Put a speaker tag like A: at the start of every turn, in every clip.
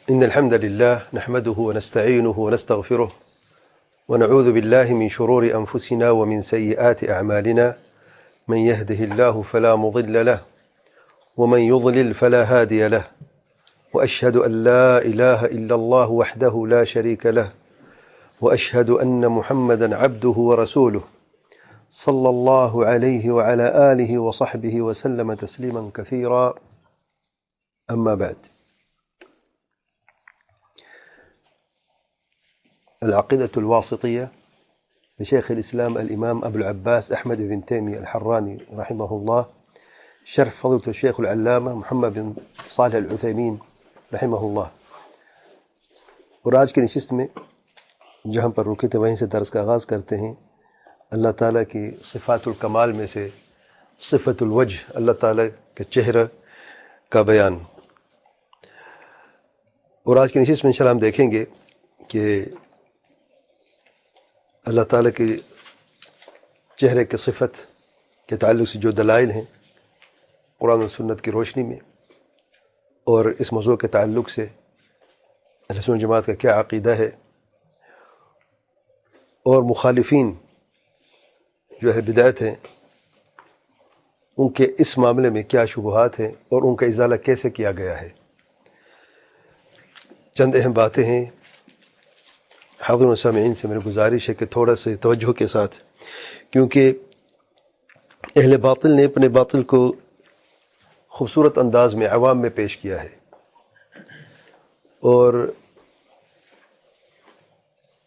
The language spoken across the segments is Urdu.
A: إن الحمد لله نحمده ونستعينه ونستغفره ونعوذ بالله من شرور أنفسنا ومن سيئات أعمالنا من يهده الله فلا مضل له ومن يضلل فلا هادي له وأشهد أن لا إله إلا الله وحده لا شريك له وأشهد أن محمدا عبده ورسوله صلى الله عليه وعلى آله وصحبه وسلم تسليما كثيرا أما بعد. العقيدة الواسطية لشيخ الإسلام الإمام أبو العباس أحمد بن تيمية الحراني رحمه الله، شرح فضيلة الشيخ العلامة محمد بن صالح العثيمین رحمہ اللہ. اور آج کی نشست میں جہاں پر رکے تھے وہیں سے درس کا آغاز کرتے ہیں. اللہ تعالیٰ کی صفات الکمال میں سے صفت الوجہ، اللہ تعالیٰ کے چہرہ کا بیان. اور آج کی نشست میں انشاءاللہ ہم دیکھیں گے کہ اللہ تعالیٰ کے چہرے کے صفت کے تعلق سے جو دلائل ہیں قرآن و سنت کی روشنی میں، اور اس موضوع کے تعلق سے اہل سنت جماعت کا کیا عقیدہ ہے، اور مخالفین جو اہل بدعت ہیں ان کے اس معاملے میں کیا شبہات ہیں اور ان کا ازالہ کیسے کیا گیا ہے. چند اہم باتیں ہیں. حاضرین و سامعین سے میری گزارش ہے کہ تھوڑا سے توجہ کے ساتھ، کیونکہ اہل باطل نے اپنے باطل کو خوبصورت انداز میں عوام میں پیش کیا ہے، اور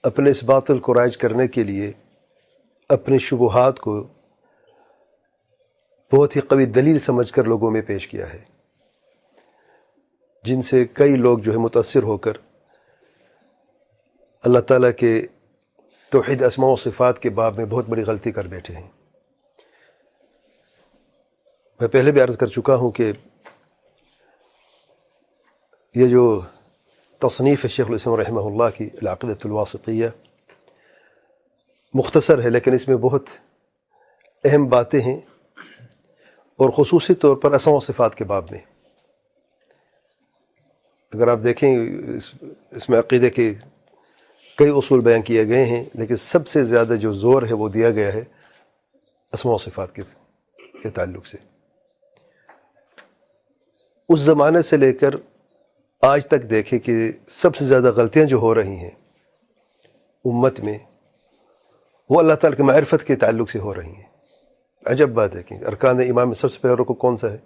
A: اپنے اس باطل کو رائج کرنے کے لیے اپنے شبہات کو بہت ہی قوی دلیل سمجھ کر لوگوں میں پیش کیا ہے، جن سے کئی لوگ جو ہے متاثر ہو کر اللہ تعالیٰ کے توحید اسماء و صفات کے باب میں بہت بڑی غلطی کر بیٹھے ہیں. میں پہلے بھی عرض کر چکا ہوں کہ یہ جو تصنیف ہے شیخ الاسلام رحمہ اللہ کی العقیدۃ الواسطیہ مختصر ہے، لیکن اس میں بہت اہم باتیں ہیں، اور خصوصی طور پر اسماء و صفات کے باب میں. اگر آپ دیکھیں اس میں عقیدے کے کئی اصول بیان کیے گئے ہیں، لیکن سب سے زیادہ جو زور ہے وہ دیا گیا ہے اسماء و صفات کے تعلق سے. اس زمانے سے لے کر آج تک دیکھیں کہ سب سے زیادہ غلطیاں جو ہو رہی ہیں امت میں وہ اللہ تعالیٰ کے معرفت کے تعلق سے ہو رہی ہیں. عجب بات ہے کہ ارکان ایمان میں سب سے پہلا رکن کون سا ہے؟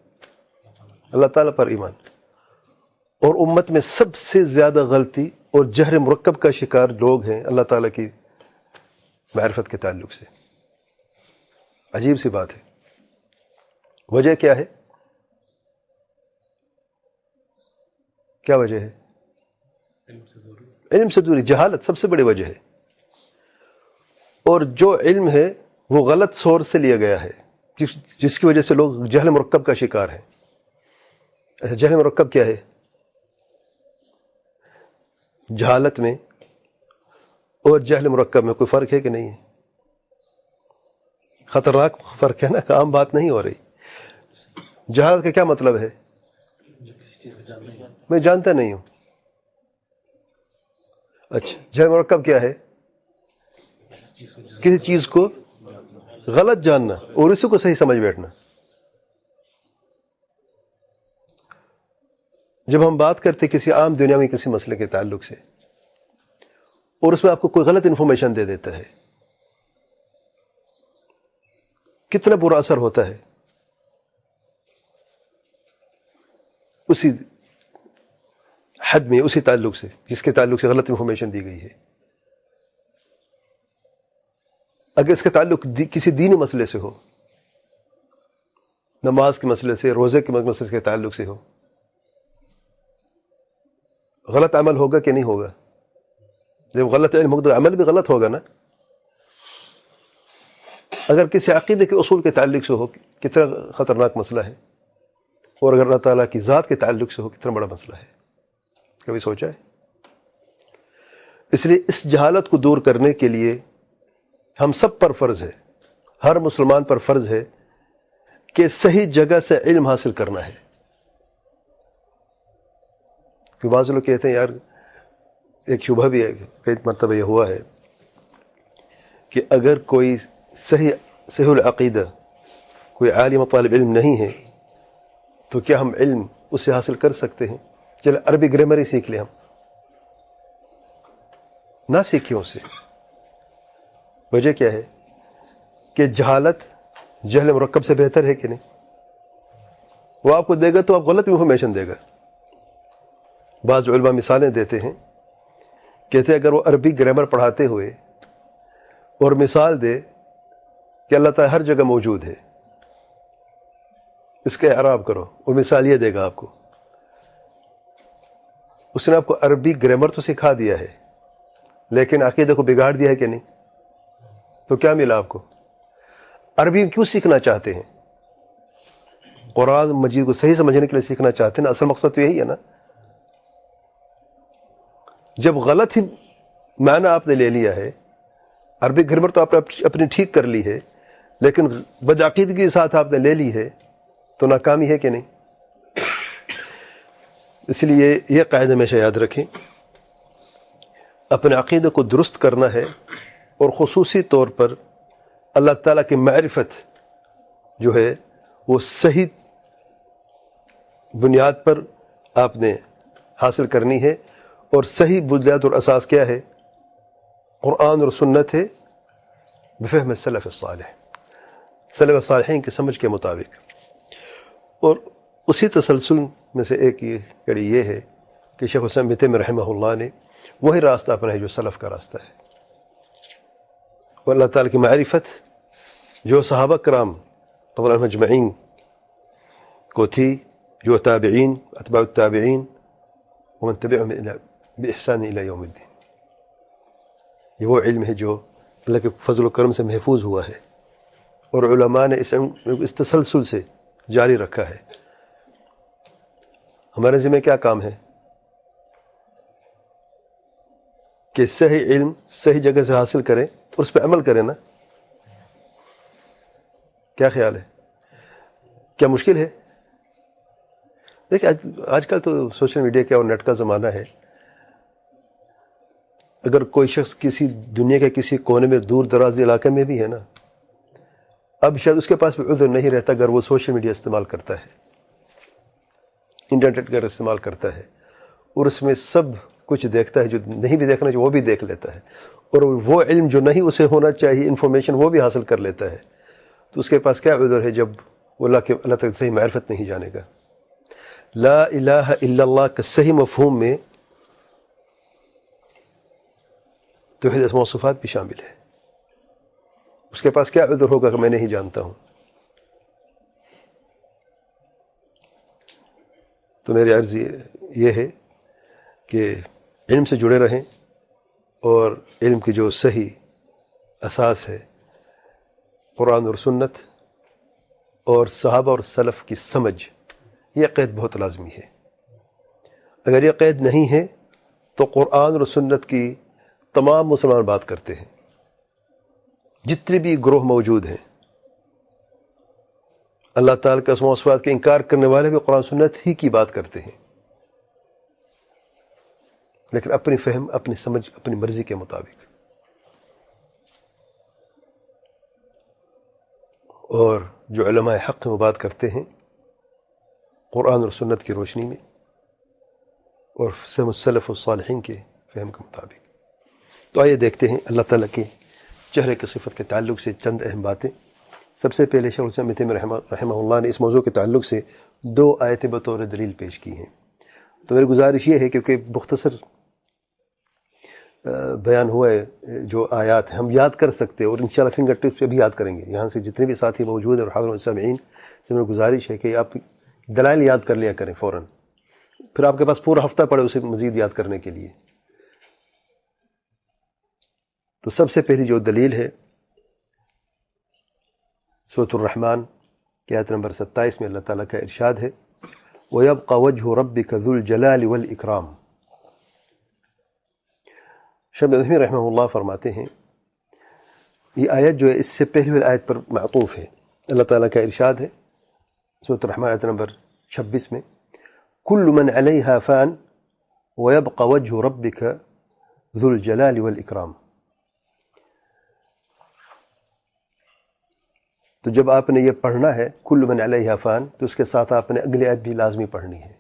A: اللہ تعالیٰ پر ایمان. اور امت میں سب سے زیادہ غلطی اور جہر مرکب کا شکار لوگ ہیں اللہ تعالیٰ کی معرفت کے تعلق سے. عجیب سی بات ہے. وجہ کیا ہے؟ کیا وجہ ہے؟ علم سے دوری، جہالت سب سے بڑی وجہ ہے. اور جو علم ہے وہ غلط سورس سے لیا گیا ہے، جس کی وجہ سے لوگ جہل مرکب کا شکار ہیں. اچھا، جہل مرکب کیا ہے؟ جہالت میں اور جہل مرکب میں کوئی فرق ہے کہ نہیں ہے؟ خطرناک فرق ہے نا، عام بات نہیں ہو رہی. جہالت کا کیا مطلب ہے؟ میں جانتا نہیں ہوں. اچھا، جہل مرکب کیا ہے؟ کسی چیز کو غلط جاننا اور اسی کو صحیح سمجھ بیٹھنا. جب ہم بات کرتے کسی عام دنیا میں کسی مسئلے کے تعلق سے اور اس میں آپ کو کوئی غلط انفارمیشن دے دیتا ہے، کتنا برا اثر ہوتا ہے اسی حد میں، اسی تعلق سے جس کے تعلق سے غلط انفارمیشن دی گئی ہے. اگر اس کا تعلق کسی دینی مسئلے سے ہو، نماز کے مسئلے سے، روزے کے مسئلے کے تعلق سے ہو، غلط عمل ہوگا کہ نہیں ہوگا؟ جب غلط علم ہوگا تو عمل بھی غلط ہوگا نا. اگر کسی عقیدے کے اصول کے تعلق سے ہو، کتنا خطرناک مسئلہ ہے. اور اگر اللہ تعالیٰ کی ذات کے تعلق سے ہو، کتنا بڑا مسئلہ ہے. کبھی سوچا ہے؟ اس لیے اس جہالت کو دور کرنے کے لیے ہم سب پر فرض ہے، ہر مسلمان پر فرض ہے کہ صحیح جگہ سے علم حاصل کرنا ہے. کہ بعض لوگ کہتے ہیں یار ایک شبہ بھی ہے، کئی مرتبہ یہ ہوا ہے کہ اگر کوئی صحیح العقیدہ کوئی عالم طالب علم نہیں ہے تو کیا ہم علم اس سے حاصل کر سکتے ہیں؟ چلے عربی گرامر ہی سیکھ لیں، ہم نہ سیکھیں اس سے۔ وجہ کیا ہے کہ جہالت جہل مرکب سے بہتر ہے کہ نہیں؟ وہ آپ کو دے گا تو آپ غلط انفارمیشن دے گا۔ بعض علماء مثالیں دیتے ہیں، کہتے ہیں اگر وہ عربی گرامر پڑھاتے ہوئے اور مثال دے کہ اللہ تعالیٰ ہر جگہ موجود ہے، اس کا اعراب کرو، اور مثال یہ دے گا آپ کو، اس نے آپ کو عربی گرامر تو سکھا دیا ہے لیکن عقیدہ کو بگاڑ دیا ہے کہ نہیں؟ تو کیا ملا آپ کو؟ عربی کیوں سیکھنا چاہتے ہیں؟ قرآن مجید کو صحیح سمجھنے کے لیے سیکھنا چاہتے ہیں نا، اصل مقصد تو یہی ہے نا۔ جب غلط ہی معنی آپ نے لے لیا ہے، عربی گرامر تو آپ نے اپنی ٹھیک کر لی ہے لیکن بدعقیدگی کے ساتھ آپ نے لے لی ہے، تو ناکامی ہے کہ نہیں؟ اس لیے یہ قاعدہ ہمیشہ یاد رکھیں، اپنے عقیدہ کو درست کرنا ہے، اور خصوصی طور پر اللہ تعالیٰ کی معرفت جو ہے وہ صحیح بنیاد پر آپ نے حاصل کرنی ہے، اور صحیح بنیاد اور اساس کیا ہے؟ قرآن اور سنت ہے، بفہم سلف الصالح، سلف صالحین کی سمجھ کے مطابق۔ اور اسی تسلسل میں سے ایک یہ کڑی یہ ہے کہ شیخ الاسلام ابن تیمیہ رحمہ اللہ نے وہی راستہ اپنا ہے جو سلف کا راستہ ہے، اور اللہ تعالیٰ کی معرفت جو صحابہ کرام رضی اللہ عنہم اجمعین کو تھی، جو تابعین، اتباع التابعین، ومن تبعهم بإحسان إلى یوم الدین، یہ وہ علم ہے جو اللہ کے فضل و کرم سے محفوظ ہوا ہے، اور علماء نے اس تسلسل سے جاری رکھا ہے۔ ہمارے ذمہ کیا کام ہے کہ صحیح علم صحیح جگہ سے حاصل کریں اور اس پہ عمل کریں نا۔ کیا خیال ہے؟ کیا مشکل ہے؟ دیکھیں آج کل تو سوشل میڈیا کا اور نیٹ کا زمانہ ہے، اگر کوئی شخص کسی دنیا کے کسی کونے میں دور دراز علاقے میں بھی ہے نا، اب شاید اس کے پاس بھی عذر نہیں رہتا اگر وہ سوشل میڈیا استعمال کرتا ہے، انٹرنیٹ کا استعمال کرتا ہے، اور اس میں سب کچھ دیکھتا ہے، جو نہیں بھی دیکھنا چاہیے وہ بھی دیکھ لیتا ہے، اور وہ علم جو نہیں اسے ہونا چاہیے انفارمیشن وہ بھی حاصل کر لیتا ہے، تو اس کے پاس کیا عذر ہے جب وہ اللہ تک صحیح معرفت نہیں جانے گا۔ لا الہ الا اللہ کا صحیح مفہوم میں توحید اسماء و صفات بھی شامل ہے، اس کے پاس کیا عذر ہوگا کہ میں نہیں جانتا ہوں؟ تو میری عرض یہ ہے کہ علم سے جڑے رہیں، اور علم کی جو صحیح اساس ہے قرآن اور سنت اور صحابہ اور سلف کی سمجھ، یہ قید بہت لازمی ہے۔ اگر یہ قید نہیں ہے تو قرآن اور سنت کی تمام مسلمان بات کرتے ہیں، جتنے بھی گروہ موجود ہیں، اللہ تعالیٰ کے اسماء و صفات کے انکار کرنے والے بھی قرآن سنت ہی کی بات کرتے ہیں، لیکن اپنی فہم، اپنی سمجھ، اپنی مرضی کے مطابق۔ اور جو علماء حق میں بات کرتے ہیں قرآن اور سنت کی روشنی میں اور فہم السلف الصالحین کے فہم کے مطابق۔ تو آئیے دیکھتے ہیں اللہ تعالیٰ کے چہرے کی صفت کے تعلق سے چند اہم باتیں۔ سب سے پہلے شیخ الاسلام ابن تیمیہ رحمہ اللہ نے اس موضوع کے تعلق سے 2 آیتیں بطور دلیل پیش کی ہیں۔ تو میری گزارش یہ ہے کیونکہ مختصر بیان ہوا ہے، جو آیات ہم یاد کر سکتے ہیں، اور انشاءاللہ فنگر ٹپس پہ بھی یاد کریں گے، یہاں سے جتنے بھی ساتھی موجود ہیں اور حاضرین سامعین سے میری گزارش ہے کہ آپ دلائل یاد کر لیا کریں فوراً، پھر آپ کے پاس پورا ہفتہ پڑے اسے مزید یاد کرنے کے لیے۔ تو سب سے پہلی جو دلیل ہے سورۃ الرحمن کی آیت نمبر 27 میں اللہ تعالیٰ کا ارشاد ہے، وَيَبْقَ وَجْهُ رَبِّكَ ذُو الْجَلَالِ وَالْإِكْرَامِ۔ شیخ ابن تیمیہ رحمہ اللہ فرماتے ہیں یہ آیت جو ہے اس سے پہلی والی آیت پر معطوف ہے۔ اللہ تعالیٰ کا ارشاد ہے سورۃ الرحمن آیت نمبر 26 میں، كُلُّ مَنْ عَلَيْهَا فَانٍ وَيَبْقَ وَجْهُ رَبِّكَ ذُو الْجَلَالِ وَالْإِكْرَامِ. تو جب آپ نے یہ پڑھنا ہے کل من علیہا فان، تو اس کے ساتھ آپ نے اگلی آیت بھی لازمی پڑھنی ہے،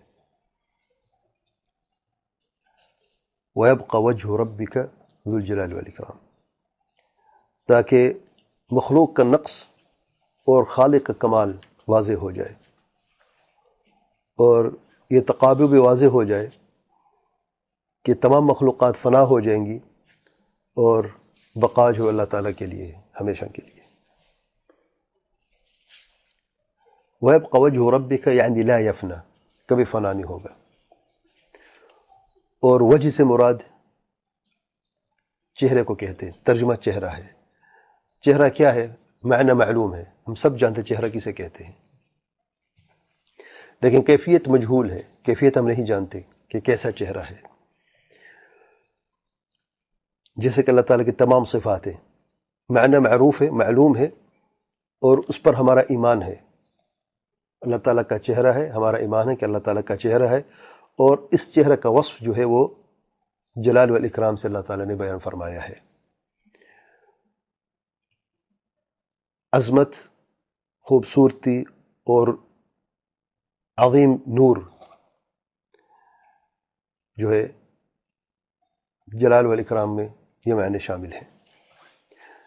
A: وَيَبْقَ وَجْهُ رَبِّكَ ذُو الْجَلَالِ وَالْإِكْرَامِ، تاکہ مخلوق کا نقص اور خالق کا کمال واضح ہو جائے، اور یہ تقابل بھی واضح ہو جائے کہ تمام مخلوقات فنا ہو جائیں گی اور بقا جو اللہ تعالیٰ کے لیے ہمیشہ کے لیے. وَيَبْقَ وَجْهُ رَبِّكَ یعنی لا یفنا، کبھی فنا نہیں ہوگا. اور وجہ سے مراد چہرے کو کہتے ہیں، ترجمہ چہرہ ہے. چہرہ کیا ہے؟ معنی معلوم ہے، ہم سب جانتے ہیں چہرہ کسے کہتے ہیں، لیکن کیفیت مجہول ہے، کیفیت ہم نہیں جانتے کہ کیسا چہرہ ہے. جیسے کہ اللہ تعالیٰ کی تمام صفات ہیں، معنی معروف ہے، معلوم ہے، اور اس پر ہمارا ایمان ہے. اللہ تعالیٰ کا چہرہ ہے، ہمارا ایمان ہے کہ اللہ تعالیٰ کا چہرہ ہے، اور اس چہرہ کا وصف جو ہے وہ جلال والاکرام سے اللہ تعالیٰ نے بیان فرمایا ہے. عظمت، خوبصورتی اور عظیم نور جو ہے جلال والاکرام میں یہ معنی شامل ہیں.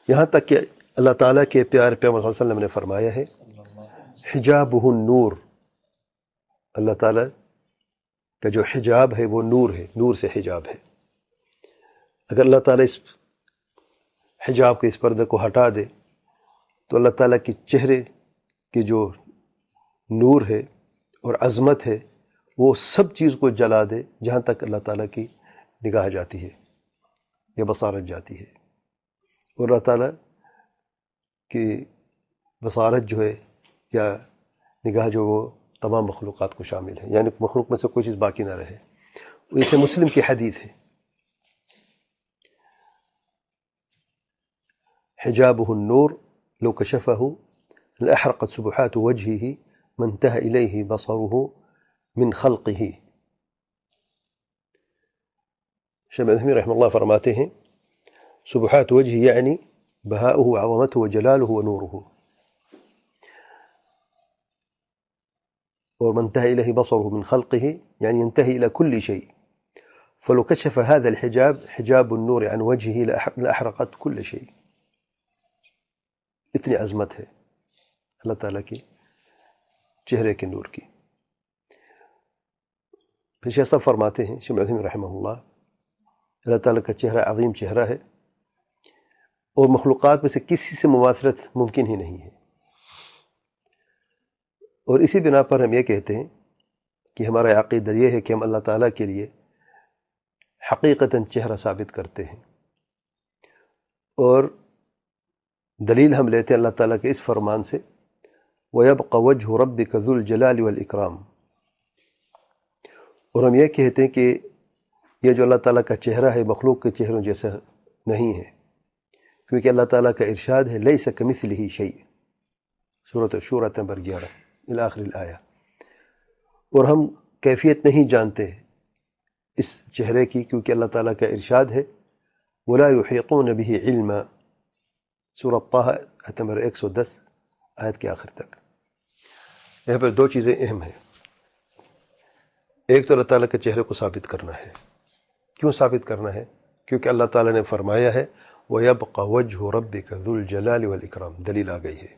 A: یہاں تک کہ اللہ تعالیٰ کے پیارے پیغمبر صلی اللہ علیہ وسلم نے فرمایا ہے حجابہ النور، اللہ تعالیٰ کا جو حجاب ہے وہ نور ہے، نور سے حجاب ہے. اگر اللہ تعالیٰ اس حجاب کے اس پردے کو ہٹا دے تو اللہ تعالیٰ کی چہرے کی جو نور ہے اور عظمت ہے وہ سب چیز کو جلا دے، جہاں تک اللہ تعالیٰ کی نگاہ جاتی ہے یا بصارت جاتی ہے. اور اللہ تعالیٰ کی بصارت جو ہے یا نگاہ جو وہ تمام مخلوقات کو شامل ہے، یعنی مخلوق میں سے کوئی چیز باقی نہ رہے. اسے مسلم کی حدیث ہے حجابہ النور لو کشفہ لأحرقت سبحات وجہہ ما انتہى الیہ بصرہ من خلقہ. شیخ عثیمین رحمہ اللہ فرماتے ہیں سبحات وجہ یعنی بہاؤہ وعظمتہ وجلالہ ونورہ، اور من انتهى إليه بصره من خلقه يعني ينتهي إلى كل شيء. فلو كشف هذا الحجاب حجاب النور عن وجهه لأحرقت كل شيء. اتنی عظمت ہے اللہ تعالیٰ کی چہرے کے نور کی. پھر شیخ صاحب فرماتے ہیں شیخ عثیمین رحمہ اللہ تعالیٰ کا چہرہ عظیم چہرہ ہے، اور مخلوقات میں سے کسی سے مماثلت ممکن ہی نہیں ہے. اور اسی بنا پر ہم یہ کہتے ہیں کہ ہمارا عقیدہ یہ ہے کہ ہم اللہ تعالیٰ کے لیے حقیقتاً چہرہ ثابت کرتے ہیں، اور دلیل ہم لیتے ہیں اللہ تعالیٰ کے اس فرمان سے وَيَبْقَ وَجْهُ رَبِّكَ ذُو الْجَلَالِ وَالْإِكْرَامِ. اور ہم یہ کہتے ہیں کہ یہ جو اللہ تعالیٰ کا چہرہ ہے مخلوق کے چہروں جیسا نہیں ہے، کیونکہ اللہ تعالیٰ کا ارشاد ہے لَيْسَ كَمِثْلِهِ شَيْءٌ، سورۃ الشورى نمبر 11 الی آخر الآیہ. اور ہم کیفیت نہیں جانتے اس چہرے کی، کیونکہ اللہ تعالیٰ کا ارشاد ہے وَلَا يُحِيطُونَ بِهِ عِلْمًا، سورۃ طٰہٰ آیت نمبر 110 آیت کے آخر تک. یہاں پر دو چیزیں اہم ہیں. ایک تو اللہ تعالیٰ کے چہرے کو ثابت کرنا ہے. کیوں ثابت کرنا ہے؟ کیونکہ اللہ تعالیٰ نے فرمایا ہے وَيَبْقَ وَجْهُ رَبِّكَ ذُو الْجَلَالِ وَالْإِكْرَامِ، دلیل آ گئی ہے.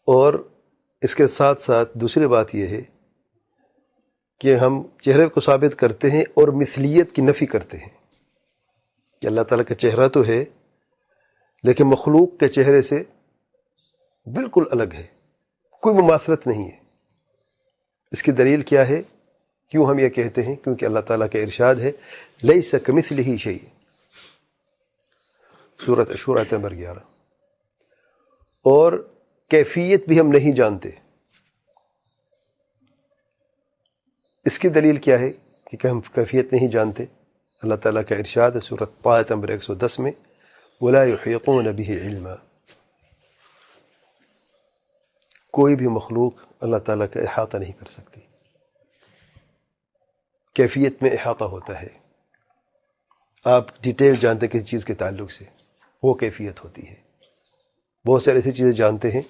A: اور اس کے ساتھ ساتھ دوسری بات یہ ہے کہ ہم چہرے کو ثابت کرتے ہیں اور مثلیت کی نفی کرتے ہیں کہ اللہ تعالیٰ کا چہرہ تو ہے لیکن مخلوق کے چہرے سے بالکل الگ ہے، کوئی مماثلت نہیں ہے. اس کی دلیل کیا ہے؟ کیوں ہم یہ کہتے ہیں؟ کیونکہ اللہ تعالیٰ کا ارشاد ہے لیس کمثلہ شیء، سورۃ الشورى آیت نمبر 11. اور کیفیت بھی ہم نہیں جانتے. اس کی دلیل کیا ہے کہ ہم کیفیت نہیں جانتے؟ اللہ تعالیٰ کا ارشاد ہے سورۃ طٰہٰ آیت نمبر 110 میں وَلَا يُحِيطُونَ بِهِ عِلْمًا، کوئی بھی مخلوق اللہ تعالیٰ کا احاطہ نہیں کر سکتی. کیفیت میں احاطہ ہوتا ہے، آپ ڈیٹیل جانتے ہیں کسی چیز کے تعلق سے، وہ کیفیت ہوتی ہے۔ بہت ساری ایسی چیزیں جانتے ہیں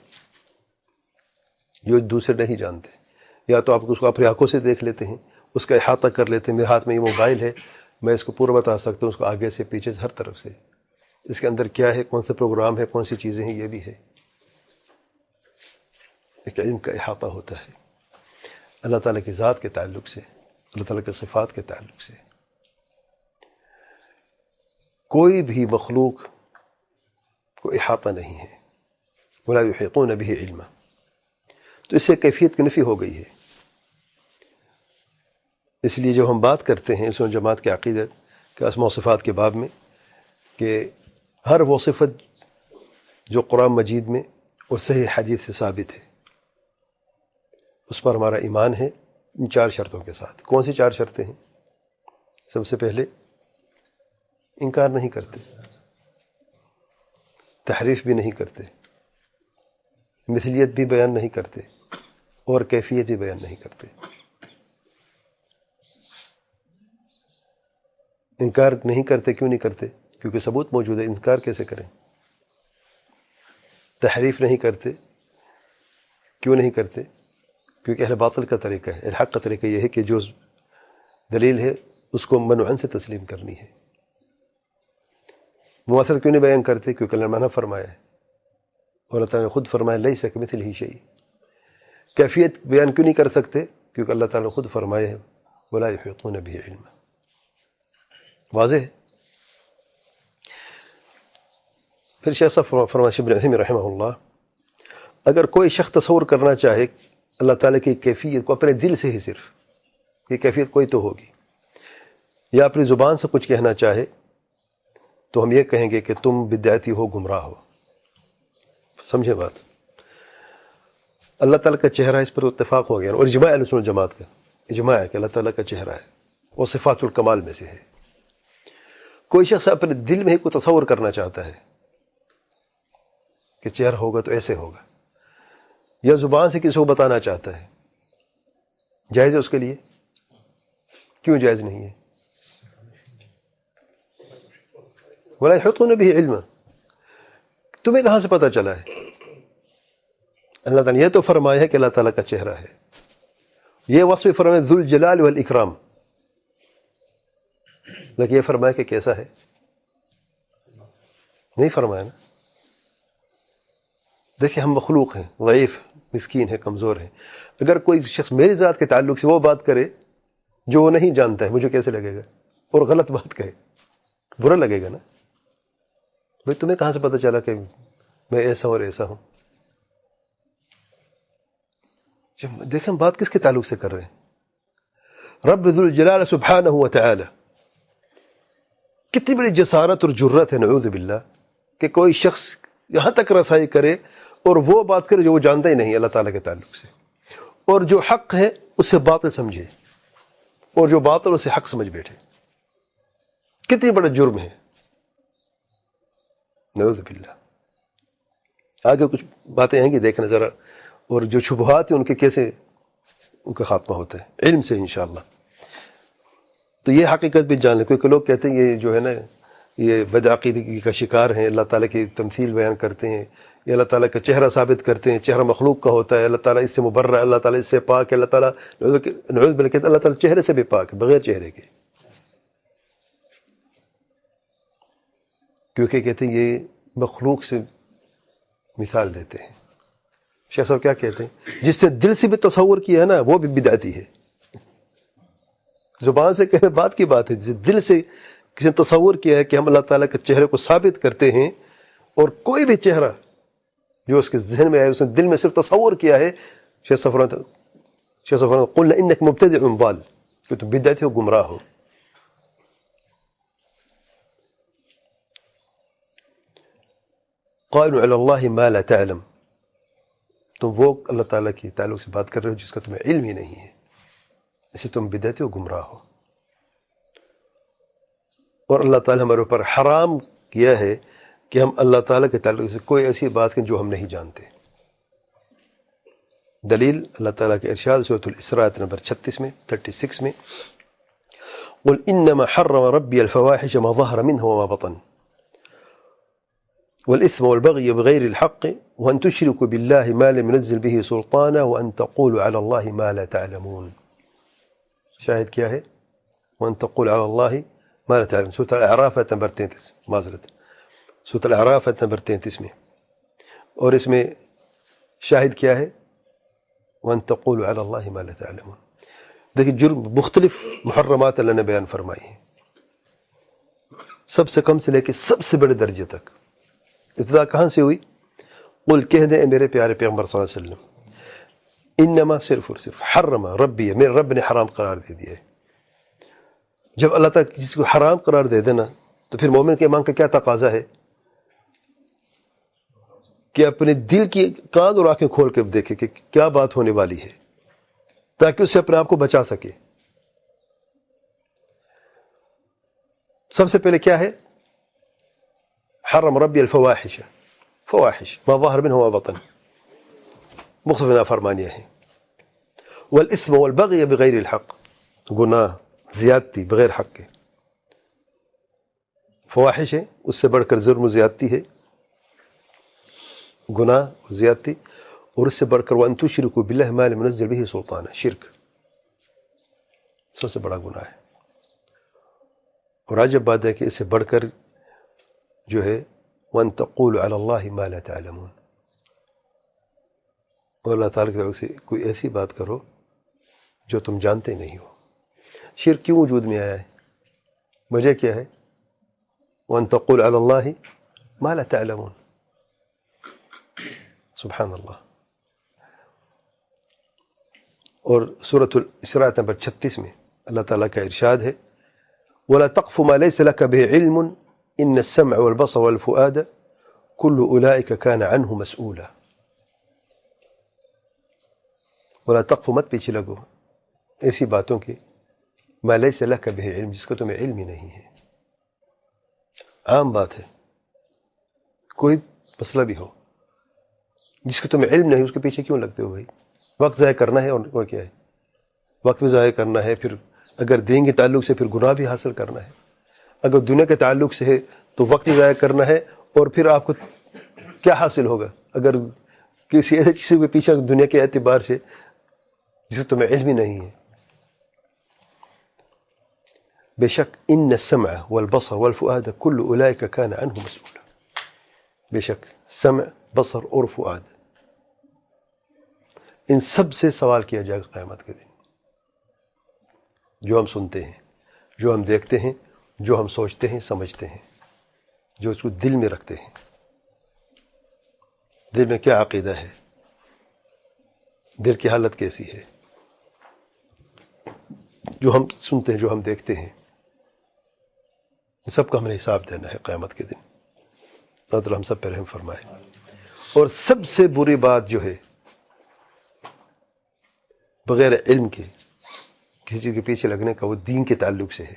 A: جو دوسرے نہیں جانتے، یا تو آپ اس کو اپنی آنکھوں سے دیکھ لیتے ہیں، اس کا احاطہ کر لیتے ہیں، میرے ہاتھ میں یہ موبائل ہے، میں اس کو پورا بتا سکتا ہوں، اس کو آگے سے پیچھے سے ہر طرف سے، اس کے اندر کیا ہے، کون سے پروگرام ہے، کون سی چیزیں ہیں، یہ بھی ہے۔ ایک علم کا احاطہ ہوتا ہے اللہ تعالیٰ کی ذات کے تعلق سے، اللہ تعالیٰ کے صفات کے تعلق سے۔ کوئی بھی مخلوق کو احاطہ نہیں ہے، ولا یحیطون به علما، تو اس سے کیفیت کی نفی ہو گئی ہے۔ اس لیے جب ہم بات کرتے ہیں سنت جماعت کے عقیدہ کے اسماء و صفات کے باب میں کہ ہر وہ صفت جو قرآن مجید میں اور صحیح حدیث سے ثابت ہے، اس پر ہمارا ایمان ہے ان 4 شرطوں کے ساتھ۔ کون سی 4 شرطیں ہیں؟ سب سے پہلے انکار نہیں کرتے، تحریف بھی نہیں کرتے، مثلیت بھی بیان نہیں کرتے، اور کیفیت بھی بیان نہیں کرتے۔ انکار نہیں کرتے، کیوں نہیں کرتے؟ کیونکہ ثبوت موجود ہے، انکار کیسے کریں؟ تحریف نہیں کرتے، کیوں نہیں کرتے؟ کیونکہ اہل باطل کا طریقہ ہے، الحق کا طریقہ یہ ہے کہ جو دلیل ہے اس کو منوعاً سے تسلیم کرنی ہے۔ مماثلت کیوں نہیں بیان کرتے؟ کیونکہ اللہ نے منع فرمایا ہے، اور اللہ تعالیٰ نے خود فرمایا لیس کمثلہ شیء۔ کیفیت بیان کیوں نہیں کر سکتے؟ کیونکہ اللہ تعالیٰ نے خود فرمایا ہے ولا یحیطون به علما۔ واضح ہے؟ پھر شیخ صاحب فرماتے ہیں ابن عثیمین رحمہ اللہ، اگر کوئی شخص تصور کرنا چاہے اللہ تعالیٰ کی کیفیت کو اپنے دل سے ہی، صرف یہ کیفیت کوئی تو ہوگی، یا اپنی زبان سے کچھ کہنا چاہے، تو ہم یہ کہیں گے کہ تم بدعتی ہو، گمراہ ہو۔ سمجھے بات؟ اللہ تعالیٰ کا چہرہ، اس پر اتفاق ہو گیا، اور اجماع اہل سنت جماعت کا اجماع ہے کہ اللہ تعالیٰ کا چہرہ ہے، وہ صفات الکمال میں سے ہے۔ کوئی شخص اپنے دل میں ہی کوئی تصور کرنا چاہتا ہے کہ چہرہ ہوگا تو ایسے ہوگا، یا زبان سے کسی کو بتانا چاہتا ہے، جائز ہے اس کے لیے؟ کیوں جائز نہیں ہے؟ ولا یحیطون به علما، تمہیں کہاں سے پتہ چلا ہے؟ اللہ تعالیٰ نے یہ تو فرمایا ہے کہ اللہ تعالیٰ کا چہرہ ہے، یہ وصف فرمایا ذو الجلال والاکرام، لیکن یہ فرمایا کہ کیسا ہے؟ نہیں فرمایا نا۔ دیکھیں ہم مخلوق ہیں، ضعیف، مسکین ہیں، کمزور ہیں، اگر کوئی شخص میری ذات کے تعلق سے وہ بات کرے جو وہ نہیں جانتا ہے، مجھے کیسے لگے گا؟ اور غلط بات کہے، برا لگے گا نا۔ بھئی تمہیں کہاں سے پتہ چلا کہ میں ایسا اور ایسا ہوں؟ دیکھیں بات کس کے تعلق سے کر رہے ہیں؟ رب ذو الجلال سبحانہ وتعالی۔ کتنی بڑی جسارت اور جرت ہے، نعوذ باللہ، کہ کوئی شخص یہاں تک رسائی کرے اور وہ بات کرے جو وہ جانتا ہی نہیں اللہ تعالیٰ کے تعلق سے، اور جو حق ہے اسے باطل سمجھے، اور جو باطل اسے حق سمجھ بیٹھے۔ کتنی بڑا جرم ہے، نعوذ باللہ۔ آگے کچھ باتیں آئیں گی، دیکھنا ذرا، اور جو شبہات ہیں ان کے کیسے ان کا خاتمہ ہوتا ہے علم سے انشاءاللہ۔ تو یہ حقیقت بھی جان لیں، کیونکہ لوگ کہتے ہیں یہ جو ہے نا یہ بدعقیدگی کا شکار ہیں، اللہ تعالیٰ کی تمثیل بیان کرتے ہیں، یہ اللہ تعالیٰ کا چہرہ ثابت کرتے ہیں، چہرہ مخلوق کا ہوتا ہے، اللہ تعالیٰ اس سے مبرہ ہے، اللہ تعالیٰ اس سے پاک ہے، اللہ تعالیٰ نعوذ باللہ کہتے ہیں اللہ تعالیٰ چہرے سے بھی پاک ہے، بغیر چہرے کے، کیونکہ کہتے ہیں یہ مخلوق سے مثال دیتے ہیں۔ شیخ صاحب کیا کہتے ہیں؟ جس نے دل سے بھی تصور کیا ہے نا وہ بھی بدعتی ہے۔ زبان سے کہنے بات کی بات ہے، جس دل سے کسی نے تصور کیا ہے کہ ہم اللہ تعالیٰ کے چہرے کو ثابت کرتے ہیں، اور کوئی بھی چہرہ جو اس کے ذہن میں آئے اس نے دل میں صرف تصور کیا ہے، شیخ صاحب قلنا انک مبتدع ضال، کہ تم بدعتی ہو، گمراہ ہو۔ قالوا علی اللہ ما لا تعلم، تم وہ اللہ تعالیٰ کی تعلق سے بات کر رہے ہو جس کا تمہیں علم ہی نہیں ہے، اسے تم بدعتی ہو، گمراہ ہو۔ اور اللہ تعالیٰ ہمارے اوپر حرام کیا ہے کہ ہم اللہ تعالیٰ کے تعلق سے کوئی ایسی بات کریں جو ہم نہیں جانتے۔ دلیل اللہ تعالیٰ کے ارشاد سورۃ الاسراء نمبر 36 میں 36 میں قل انما حرم ربي الفواحش ما ظهر منها وما بطن والإثم والبغي بغير الحق وأن تشركوا بالله ما لم ينزل به سلطانا وأن تقولوا على الله ما لا تعلمون. شاهد کیا ہے؟ وأن تقولوا على الله ما لا تعلمون. سورة الأعراف آیت نمبر 33 معذرت سورة الأعراف آیت نمبر 33 میں. اور اس میں شاہد کیا ہے؟ وأن تقولوا على الله ما لا تعلمون. دیکھیں جرم مختلف محرمات اللہ نے بیان فرمائی ہیں، سب سے کم سے لے کے سب سے بڑے درجے تک. ابتدا کہاں سے ہوئی؟ قل کہہ دیں میرے پیارے پیغمبر صلی اللہ علیہ وسلم، انما صرف اور صرف حرم ربی، میرے رب نے حرام قرار دے دیا ہے. جب اللہ تعالیٰ جس کو حرام قرار دے دینا تو پھر مومن کے ایمان کا کیا تقاضا ہے کہ اپنے دل کی کان اور آنکھیں کھول کے دیکھے کہ کیا بات ہونے والی ہے تاکہ اس سے اپنے آپ کو بچا سکے. سب سے پہلے کیا ہے؟ حرم ربی الفواحش، فواحش ما ظهر منها وما بطن، مختلف نافرمانیاں ہیں. والاثم والبغي بغیر الحق، گناہ زیادتی بغیر حق کے. فواحش ہے، اس سے بڑھ کر ظلم و زیادتی ہے، گناہ زیادتی. اور اس سے بڑھ کر وَأَن تُشْرِكُوا بِاللَّهِ مَا لَمْ يُنَزِّلْ بِهِ سُلْطَانًا، شرک سب سے بڑا گناہ ہے. اور عجب بات ہے کہ اس سے بڑھ کر جو ہے وَأَن تَقُولُوا عَلَى اللَّهِ مَا لَا تَعْلَمُونَ، اور اللہ تعالیٰ کی طرف سے کوئی ایسی بات کرو جو تم جانتے نہیں ہو. شرک کیوں وجود میں آیا ہے؟ وجہ کیا ہے؟ وَأَن تَقُولُوا عَلَى اللَّهِ مَا لَا تَعْلَمُونَ. سبحان اللہ. اور سورۃ الاسراء نمبر 36 میں اللہ تعالیٰ کا ارشاد ہے وَلَا تَقْفُ مَا لَيْسَ لَكَ بِهِ عِلْمٌ إِنَّ السَّمْعَ وَالْبَصَرَ وَالْفُؤَادَ كُلُّ أُولَٰئِكَ كَانَ عَنْهُ مَسْئُولًا. وَلَا تَقْفُ، مت پیچھے لگو ایسی باتوں کی مَا لَيْسَ لَكَ بِهِ علم، جس کا تمہیں علم ہی نہیں ہے. عام بات ہے، کوئی مسئلہ بھی ہو جس کا تمہیں علم نہیں، اس کے پیچھے کیوں لگتے ہو بھائی؟ وقت ضائع کرنا ہے اور کیا ہے؟ وقت بھی ضائع کرنا ہے، پھر اگر دین کے تعلق سے پھر گناہ بھی حاصل کرنا ہے. اگر دنیا کے تعلق سے ہے تو وقت بھی ضائع کرنا ہے، اور پھر آپ کو کیا حاصل ہوگا اگر کسی ایسے چیز کے پیچھے دنیا کے اعتبار سے جس کا تمہیں علم ہی نہیں ہے. بے شک ان السمع والبصر والفؤاد كل اولئک کان عنہ مسئولا. بے شک سمع، بصر اور فؤاد، ان سب سے سوال کیا جائے گا قیامت کے دن. جو ہم سنتے ہیں، جو ہم دیکھتے ہیں، جو ہم سوچتے ہیں، سمجھتے ہیں، جو اس کو دل میں رکھتے ہیں. دل میں کیا عقیدہ ہے، دل کی حالت کیسی ہے، جو ہم سنتے ہیں، جو ہم دیکھتے ہیں، ان سب کا ہمیں حساب دینا ہے قیامت کے دن. اللہ تعالیٰ ہم سب پہ رحم فرمائے. اور سب سے بری بات جو ہے بغیر علم کے کسی چیز کے پیچھے لگنے کا، وہ دین کے تعلق سے ہے.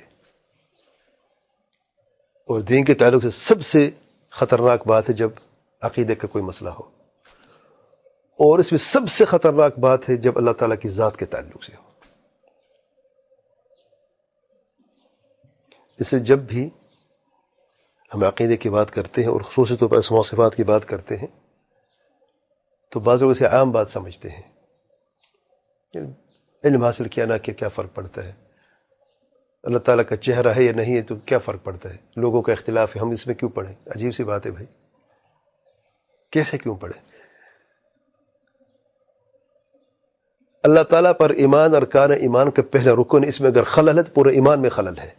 A: اور دین کے تعلق سے سب سے خطرناک بات ہے جب عقیدے کا کوئی مسئلہ ہو، اور اس میں سب سے خطرناک بات ہے جب اللہ تعالیٰ کی ذات کے تعلق سے ہو. اس لیے جب بھی ہم عقیدے کی بات کرتے ہیں اور خصوصی طور پر اسماء و صفات کی بات کرتے ہیں تو بعض لوگ اسے عام بات سمجھتے ہیں. علم حاصل کیا نہ کہ کیا فرق پڑتا ہے، اللہ تعالیٰ کا چہرہ ہے یا نہیں ہے تو کیا فرق پڑتا ہے، لوگوں کا اختلاف ہے، ہم اس میں کیوں پڑھیں. عجیب سی بات ہے بھائی، کیسے کیوں پڑھیں؟ اللہ تعالیٰ پر ایمان، ارکان ایمان کا پہلا رکن، اس میں اگر خلل ہے تو پورے ایمان میں خلل ہے.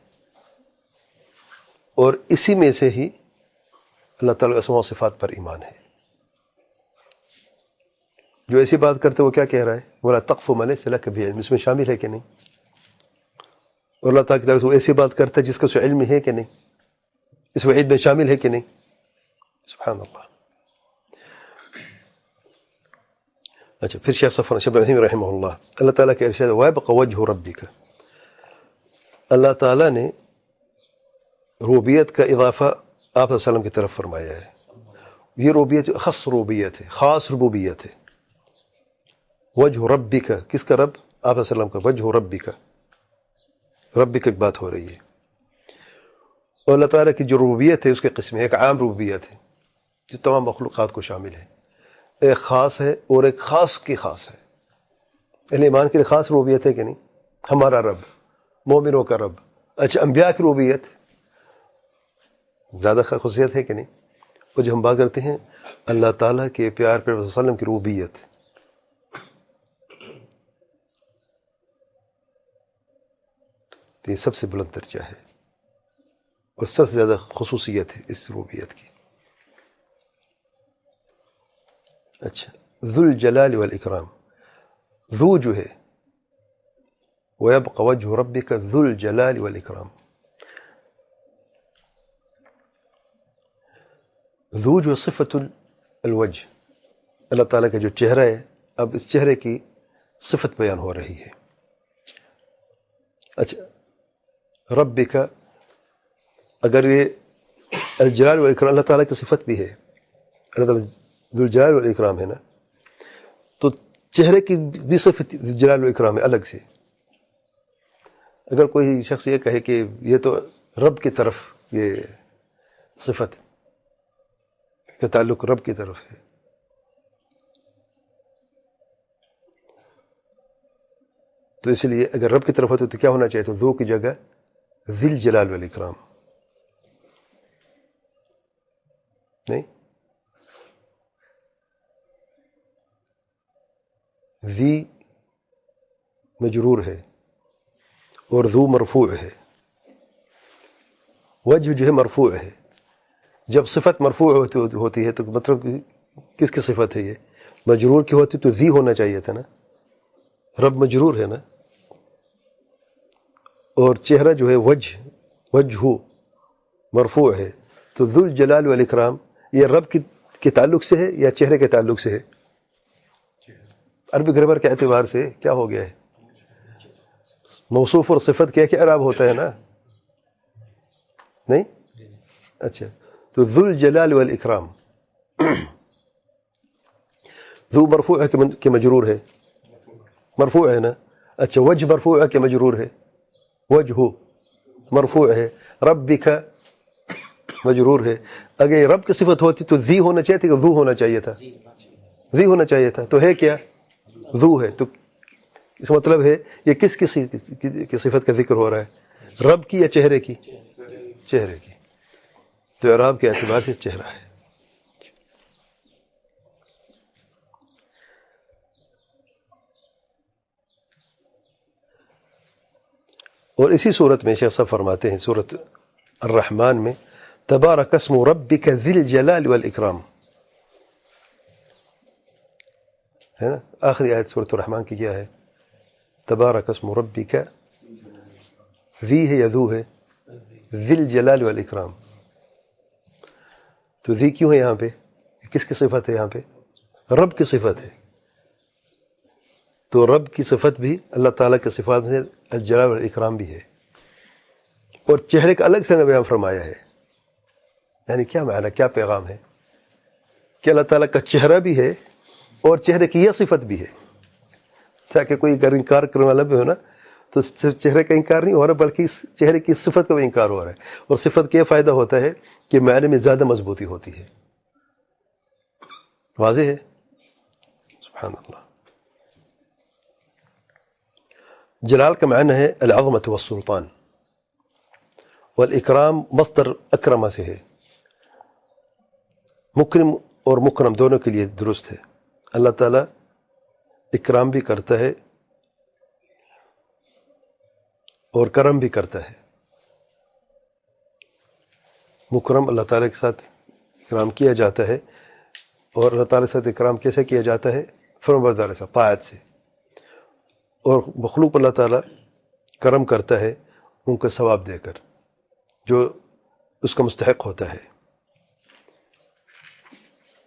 A: اور اسی میں سے ہی اللہ تعالیٰ اسماء و صفات پر ایمان ہے. جو ایسی بات کرتے وہ کیا کہہ رہا ہے؟ وَلَا تَقْفُ مَا لَيْسَ لَكَ بِهِ علم، اس میں شامل ہے کہ نہیں؟ اور اللہ تعالیٰ کی طرف سے وہ ایسی بات کرتا ہے جس کا اسے علم ہے کہ نہیں، اس وعید میں شامل ہے کہ نہیں. سبحان اللہ. اچھا، پھر شیخ صفوان شیخ ابراہیم رحمہ اللہ تعالیٰ کے ارشاد وَيَبْقَ وَجْهُ رَبِّكَ، اللہ تعالیٰ نے ربوبیت کا اضافہ آپ صلی اللہ علیہ وسلم کی طرف فرمایا ہے. یہ ربوبیت خاص ربوبیت ہے، خاص ربوبیت ہے. وجہ ربک، کس کا رب؟ آپ صلی اللہ علیہ وسلم کا. وجہ ربک، رب کی بات ہو رہی ہے. اور اللہ تعالیٰ کی جو ربوبیت ہے اس کے قسم ہے. ایک عام ربوبیت ہے جو تمام مخلوقات کو شامل ہے، ایک خاص ہے اور ایک خاص کی خاص ہے. اہل ایمان کے لیے خاص ربوبیت ہے کہ نہیں؟ ہمارا رب، مومنوں کا رب. اچھا، انبیاء کی ربوبیت زیادہ خصوصیت ہے کہ نہیں؟ اور جو ہم بات کرتے ہیں اللہ تعالیٰ کے پیار پر صلی اللہ علیہ وسلم کی ربوبیت، تو یہ سب سے بلند درجہ ہے اور سب سے زیادہ خصوصیت ہے اس ربوبیت کی. اچھا، ذو الجلال والاکرام، ذو جو ہے وَيَبْقَ وَجْهُ رَبِّكَ ذُو الْجَلَالِ وَالْإِكْرَامِ. ذو جو صفت الوجہ، اللہ تعالیٰ کا جو چہرہ ہے، اب اس چہرے کی صفت بیان ہو رہی ہے. اچھا، رب کا اگر یہ الجلال والاکرام اللہ تعالیٰ کی صفت بھی ہے، اللہ تعالیٰ ذو الجلال والاکرام ہے نا، تو چہرے کی بھی صفت جلال والاکرام ہے الگ سے. اگر کوئی شخص یہ کہے کہ یہ تو رب کی طرف یہ صفت کا تعلق رب کی طرف ہے، تو اس لیے اگر رب کی طرف ہوتے تو کیا ہونا چاہیے؟ تو ذو کی جگہ ذی الجلال والاکرام. نہیں، ذی مجرور ہے اور ذو مرفوع ہے. وجہ جو ہے مرفوع ہے. جب صفت مرفوع ہوتی ہے تو مطلب کس کی صفت ہے؟ یہ مجرور کی ہوتی تو ذی ہونا چاہیے تھا نا، رب مجرور ہے نا. اور چہرہ جو ہے وجہ مرفوع ہے، تو ذو الجلال والاکرام یہ رب کے تعلق سے ہے یا چہرے کے تعلق سے ہے؟ عربی گرامر کے اعتبار سے کیا ہو گیا ہے؟ موصوف اور صفت کیا کہ اعراب ہوتا ہے نا، نہیں؟ اچھا، تو ذو الجلال والاکرام ذو مرفوع ہے کہ مجرور ہے؟ مرفوع ہے نا. اچھا، وجہ مرفوع ہے کہ مجرور ہے؟ وجہ مرفوع ہے. ربک مجرور ہے. اگر یہ رب کی صفت ہوتی تو ذی ہونا چاہیے تھا کہ ذو ہونا چاہیے تھا؟ ذی ہونا چاہیے تھا. تو ہے کیا؟ ذو ہے. تو اس مطلب ہے یہ کس کی صفت کا ذکر ہو رہا ہے؟ رب کی یا چہرے کی؟ چہرے کی. تو اعراب کے اعتبار سے چہرہ ہے. اور اسی صورت میں شیخ صاحب فرماتے ہیں سورۃ الرحمن میں تبارک اسم ربک ذی الجلال والاکرام، ہے نا؟ آخری آیت سورۃ الرحمن کی کیا ہے؟ تبارک اسم ربک، ذی ہے یا ذو ہے؟ ذی الجلال والاکرام. تو ذی کیوں ہے یہاں پہ؟ کس کی صفت ہے یہاں پہ؟ رب کی صفت ہے. تو رب کی صفت بھی اللہ تعالیٰ کے صفات میں الجلال والاکرام بھی ہے. اور چہرے کا الگ سے بیان فرمایا ہے. یعنی کیا معنی، کیا پیغام ہے؟ کہ اللہ تعالیٰ کا چہرہ بھی ہے اور چہرے کی یہ صفت بھی ہے، تاکہ کوئی اگر انکار کرنے والا بھی ہو نا تو صرف چہرے کا انکار نہیں ہو رہا بلکہ اس چہرے کی صفت کا بھی انکار ہو رہا ہے. اور صفت کا یہ فائدہ ہوتا ہے کہ معنی میں زیادہ مضبوطی ہوتی ہے. واضح ہے؟ سبحان اللہ. جلال کا معنی ہے العظمت والسلطان، والاکرام مصدر اکرمہ سے ہے. مکرم اور مکرم دونوں کے لیے درست ہے. اللہ تعالیٰ اکرام بھی کرتا ہے اور کرم بھی کرتا ہے. مکرم اللہ تعالیٰ کے ساتھ اکرام کیا جاتا ہے، اور اللہ تعالیٰ کے ساتھ اکرام کیسے کیا جاتا ہے؟ فرمانبرداری سے، طاعت سے. اور مخلوق اللہ تعالیٰ کرم کرتا ہے ان کو ثواب دے کر جو اس کا مستحق ہوتا ہے.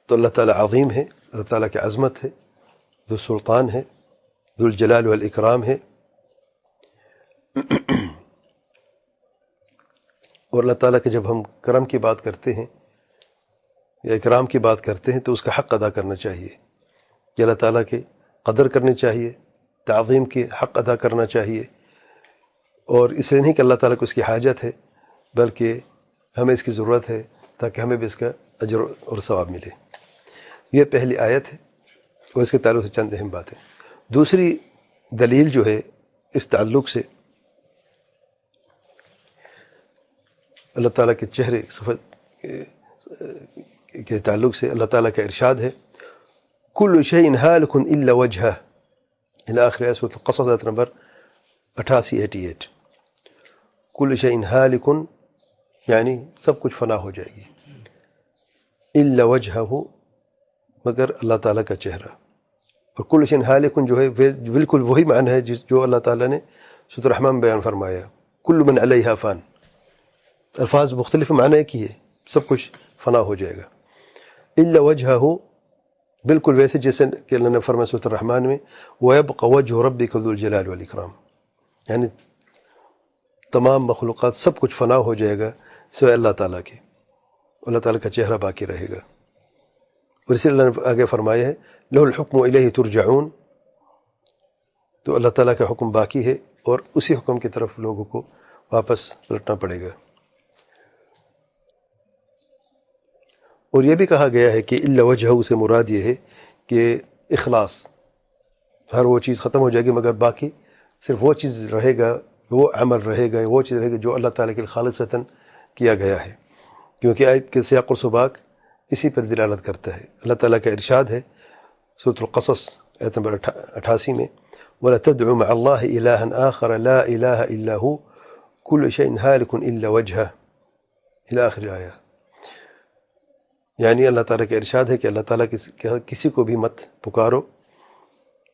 A: تو اللہ تعالیٰ عظیم ہے، اللہ تعالیٰ کی عظمت ہے، ذو سلطان ہے، ذو الجلال والاکرام ہے. اور اللہ تعالیٰ کے جب ہم کرم کی بات کرتے ہیں یا اکرام کی بات کرتے ہیں تو اس کا حق ادا کرنا چاہیے، کہ اللہ تعالیٰ کے قدر کرنی چاہیے، تعظیم کے حق ادا کرنا چاہیے. اور اس لیے نہیں کہ اللہ تعالیٰ کو اس کی حاجت ہے، بلکہ ہمیں اس کی ضرورت ہے تاکہ ہمیں بھی اس کا اجر اور ثواب ملے۔ یہ پہلی آیت ہے اور اس کے تعلق سے چند اہم باتیں۔ دوسری دلیل جو ہے اس تعلق سے، اللہ تعالیٰ کے چہرے صفت کے تعلق سے اللہ تعالیٰ کا ارشاد ہے کل شیء ہالک الا وجہہ الی آخر آیت سورۃ القصص آیت نمبر 88 کل شیء ہالک یعنی سب کچھ فنا ہو جائے گی، الا وجہہ مگر اللہ تعالیٰ کا چہرہ۔ اور کل شیء ہالک جو ہے بالکل وہی معنی ہے جو اللہ تعالیٰ نے سورۃ الرحمن میں بیان فرمایا، کل من علیہا فان۔ الفاظ مختلف معنی کی ہے، سب کچھ فنا ہو جائے گا۔ الا وجہہ بالکل ویسے جیسے کہ اللہ نے فرمایا سورۃ الرحمن میں وَيَبْقَ وَجْهُ رَبِّكَ ذُو الْجَلَالِ وَالْإِكْرَامِ، یعنی تمام مخلوقات سب کچھ فنا ہو جائے گا سوائے اللہ تعالیٰ کے، اللہ تعالیٰ کا چہرہ باقی رہے گا۔ اور اسی اللہ نے آگے فرمایا ہے لَهُ الْحُكْمُ وَإِلَيْهِ تُرْجَعُونَ، تو اللہ تعالیٰ کا حکم باقی ہے اور اسی حکم کی طرف لوگوں کو واپس لوٹنا پڑے گا۔ اور یہ بھی کہا گیا ہے کہ الا وجہہ سے مراد یہ ہے کہ اخلاص، ہر وہ چیز ختم ہو جائے گی مگر باقی صرف وہ چیز رہے گا، وہ عمل رہے گا، وہ چیز رہے گی جو اللہ تعالیٰ کے لیے خالصتاً کیا گیا ہے، کیونکہ آیت کے سیاق و سباق اسی پر دلالت کرتا ہے۔ اللہ تعالیٰ کا ارشاد ہے سورۃ القصص آیت نمبر 88 میں وَلَا تَدْعُ مَعَ اللَّهِ إِلَٰهًا آخَرَ لَا إِلَٰهَ إِلَّا هُوَ كُلُّ شَيْءٍ هَالِكٌ إِلَّا وَجْهَهُ إِلَى آخر آیہ۔ یعنی اللہ تعالیٰ کا ارشاد ہے کہ اللہ تعالیٰ کسی کو بھی مت پکارو،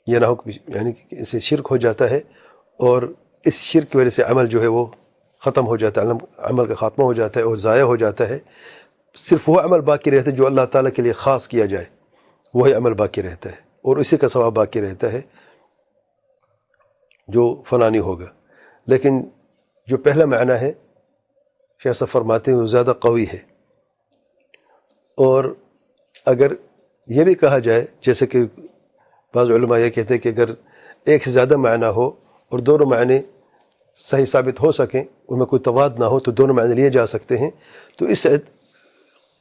A: یہ نہ ہو یعنی کہ اسے شرک ہو جاتا ہے اور اس شرک کی وجہ سے عمل جو ہے وہ ختم ہو جاتا ہے، عمل کا خاتمہ ہو جاتا ہے اور ضائع ہو جاتا ہے۔ صرف وہ عمل باقی رہتا ہے جو اللہ تعالیٰ کے لیے خاص کیا جائے، وہی عمل باقی رہتا ہے اور اسی کا ثواب باقی رہتا ہے جو فنا نہیں ہوگا۔ لیکن جو پہلا معنی ہے شیخ صاحب فرماتے ہیں وہ زیادہ قوی ہے، اور اگر یہ بھی کہا جائے جیسے کہ بعض علماء یہ کہتے ہیں کہ اگر ایک سے زیادہ معنی ہو اور دونوں معنی صحیح ثابت ہو سکیں، ان میں کوئی تضاد نہ ہو تو دونوں معنی لیے جا سکتے ہیں، تو اس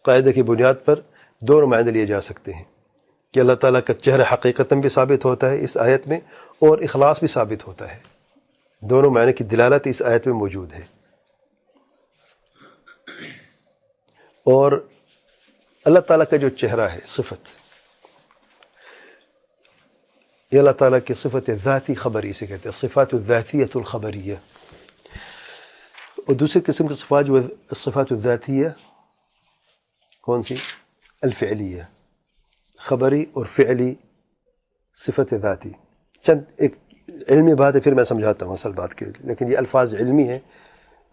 A: قاعدے کی بنیاد پر دونوں معنی لیے جا سکتے ہیں کہ اللہ تعالیٰ کا چہرہ حقیقتاً بھی ثابت ہوتا ہے اس آیت میں اور اخلاص بھی ثابت ہوتا ہے، دونوں معنی کی دلالت اس آیت میں موجود ہے۔ اور اللہ تعالیٰ کا جو چہرہ ہے صفت، یہ اللہ تعالیٰ کی صفت ذاتی خبری سے کہتے ہیں، صفات الذاتیۃ الخبریہ۔ اور دوسری قسم کی صفات جو صفات الذاتیہ کون سی؟ الفعلیہ، خبری اور فعلی صفت ذاتی۔ چند ایک علمی بات ہے، پھر میں سمجھاتا ہوں اصل بات کے، لیکن یہ الفاظ علمی ہیں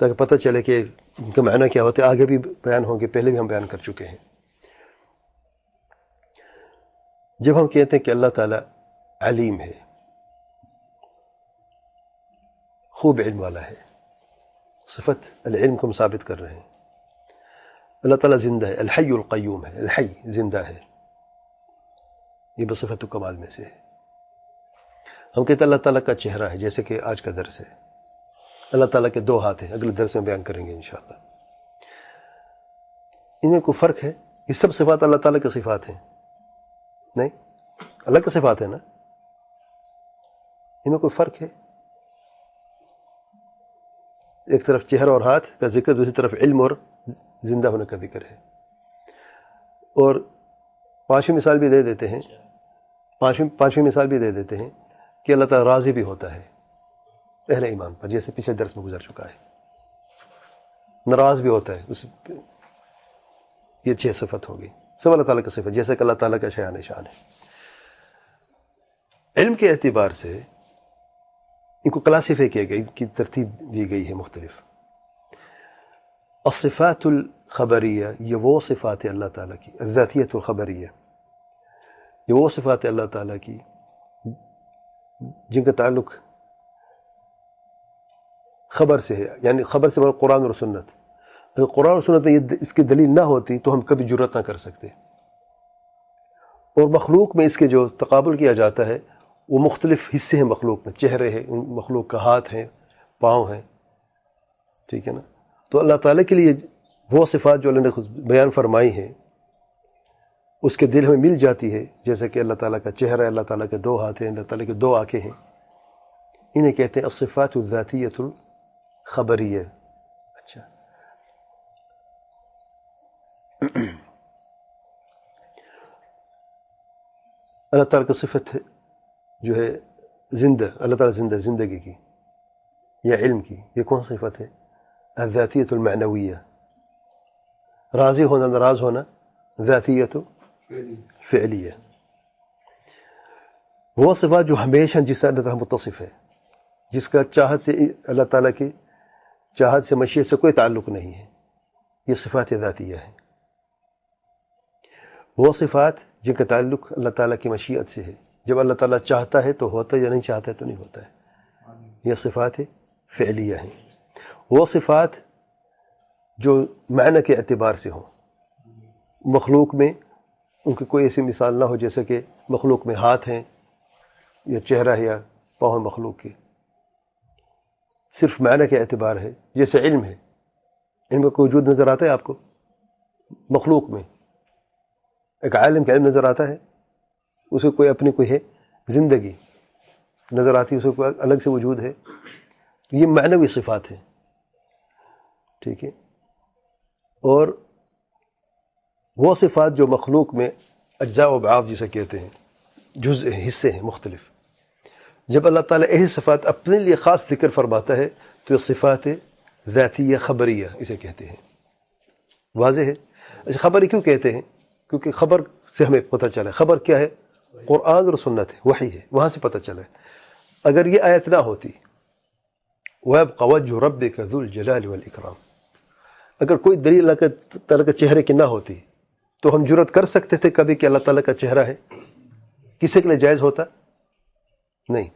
A: تاکہ پتہ چلے کہ ان کا معنی کیا ہوتا ہے، آگے بھی بیان ہوں گے، پہلے بھی ہم بیان کر چکے ہیں۔ جب ہم کہتے ہیں کہ اللہ تعالیٰ علیم ہے، خوب علم والا ہے، صفت العلم کو ہم ثابت کر رہے ہیں۔ اللہ تعالیٰ زندہ ہے، الحی القیوم ہے، الحی زندہ ہے، یہ بصفت کمال میں سے ہے۔ ہم کہتے ہیں اللہ تعالیٰ کا چہرہ ہے، جیسے کہ آج کا درس ہے، اللہ تعالیٰ کے 2 ہاتھ ہیں، اگلے درس میں بیان کریں گے انشاءاللہ۔ ان میں کوئی فرق ہے؟ یہ سب صفات اللہ تعالیٰ کی صفات ہیں؟ نہیں، اللہ کی صفات ہے نا، ان میں کوئی فرق ہے؟ ایک طرف چہرہ اور ہاتھ کا ذکر، دوسری طرف علم اور زندہ ہونے کا ذکر ہے۔ اور پانچویں مثال بھی دے دیتے ہیں، پانچویں مثال بھی دے دیتے ہیں کہ اللہ تعالیٰ راضی بھی ہوتا ہے اہل ایمان پر، جیسے پچھلے درس میں گزر چکا ہے، ناراض بھی ہوتا ہے، یہ 6 صفت ہوگی، سب اللہ تعالیٰ کی صفت، جیسے کہ اللہ تعالیٰ کا شان ہے۔ علم کے اعتبار سے ان کو کلاسیفائی کیا گیا، ان کی ترتیب دی گئی ہے مختلف۔ الصفات الخبریہ، یہ وہ صفات ہے اللہ تعالیٰ کی، الذاتیۃ الخبریہ، یہ وہ صفات اللہ تعالیٰ کی جن کا تعلق خبر سے ہے، یعنی خبر سے مراد قرآن اور سنت۔ اگر قرآن اور سنت میں اس کی دلیل نہ ہوتی تو ہم کبھی جرات نہ کر سکتے۔ اور مخلوق میں اس کے جو تقابل کیا جاتا ہے وہ مختلف حصے ہیں، مخلوق میں چہرے ہیں، مخلوق کا ہاتھ ہیں، پاؤں ہیں، ٹھیک ہے نا. تو اللہ تعالیٰ کے لیے وہ صفات جو اللہ نے خود بیان فرمائی ہیں اس کے دل ہمیں مل جاتی ہے. جیسے کہ اللہ تعالیٰ کا چہرہ ہے, اللہ تعالیٰ کے 2 ہاتھ ہیں, اللہ تعالیٰ کے 2 آنکھیں ہیں. انہیں کہتے ہیں الصفات الذاتیۃ الخبریہ. اچھا, اللہ تعالیٰ کا صفت ہے جو ہے زندہ, اللہ تعالیٰ زندہ, زندگی کی یا علم کی. یہ کون سی صفت ہے؟ الذاتیۃ المعنویہ. راضی ہونا, ناراض ہونا, ذاتیۃ فعلیہ. وہ صفات جو ہمیشہ جس سے اللہ تعالیٰ متصف ہے, جس کا چاہت سے اللہ تعالیٰ کی چاہت سے مشیت سے کوئی تعلق نہیں ہے, یہ صفات ذاتیہ ہیں. وہ صفات جن کا تعلق اللہ تعالیٰ کی مشیت سے ہے, جب اللہ تعالیٰ چاہتا ہے تو ہوتا ہے, یا نہیں چاہتا ہے تو نہیں ہوتا ہے. یہ صفات فعلیہ ہیں. وہ صفات جو معنی کے اعتبار سے ہوں, مخلوق میں ان کی کوئی ایسی مثال نہ ہو جیسے کہ مخلوق میں ہاتھ ہیں یا چہرہ ہے یا پاؤں مخلوق کے, صرف معنی کے اعتبار ہے. جیسے علم ہے, علم کا کوئی وجود نظر آتا ہے آپ کو مخلوق میں؟ ایک عالم کا علم نظر آتا ہے, اسے کوئی اپنی کوئی ہے زندگی نظر آتی ہے, اسے کوئی الگ سے وجود ہے. یہ معنوی صفات ہیں, ٹھیک ہے. اور وہ صفات جو مخلوق میں اجزاء و ابعاد جسے کہتے ہیں, جزء ہیں, حصے ہیں مختلف, جب اللہ تعالیٰ ایسی صفات اپنے لیے خاص ذکر فرماتا ہے تو یہ صفات ذاتیہ خبریہ اسے کہتے ہیں. واضح ہے؟ اچھا, خبری کیوں کہتے ہیں؟ کیونکہ خبر سے ہمیں پتہ چلا ہے. خبر کیا ہے؟ قرآن اور سنت ہے, وحی ہے, وہاں سے پتہ چلا ہے. اگر یہ آیت نہ ہوتی وَيَبْقَ وَجْهُ رَبِّكَ ذُو الْجَلَالِ وَالْإِكْرَامِ, اگر کوئی دلیل اللہ تعالیٰ کے چہرے کی نہ ہوتی تو ہم جرأت کر سکتے تھے کبھی کہ اللہ تعالیٰ کا چہرہ ہے؟ کسی کے لیے جائز ہوتا نہیں.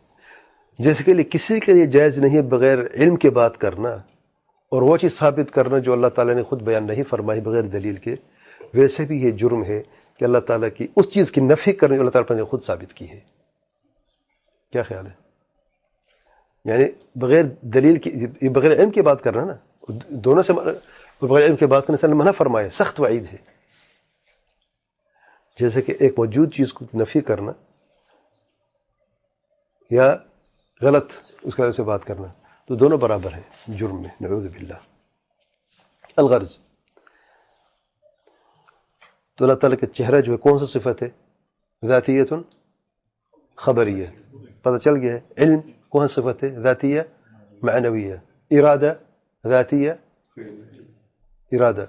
A: جیسے کہ کسی کے لیے جائز نہیں ہے بغیر علم کے بات کرنا اور وہ چیز ثابت کرنا جو اللہ تعالیٰ نے خود بیان نہیں فرمائی بغیر دلیل کے, ویسے بھی یہ جرم ہے کہ اللہ تعالیٰ کی اس چیز کی نفی کرنے جو اللہ تعالیٰ نے خود ثابت کی ہے. کیا خیال ہے؟ یعنی بغیر دلیل کی, یہ بغیر علم کی بات کرنا نا, دونوں سے بغیر علم کی بات کرنے سے منع فرمائے, سخت وعید ہے. جیسے کہ ایک موجود چیز کو نفی کرنا یا غلط اس کے سے بات کرنا, تو دونوں برابر ہیں جرم میں, نعوذ باللہ. الغرض, تو اللہ تعالیٰ کا چہرہ جو ہے کون سا صفت ہے؟ ذاتیۃ خبریہ, پتہ چل گیا ہے. علم کون سی صفت ہے؟ ذاتیہ معنویہ. ارادہ ذاتیہ, ارادہ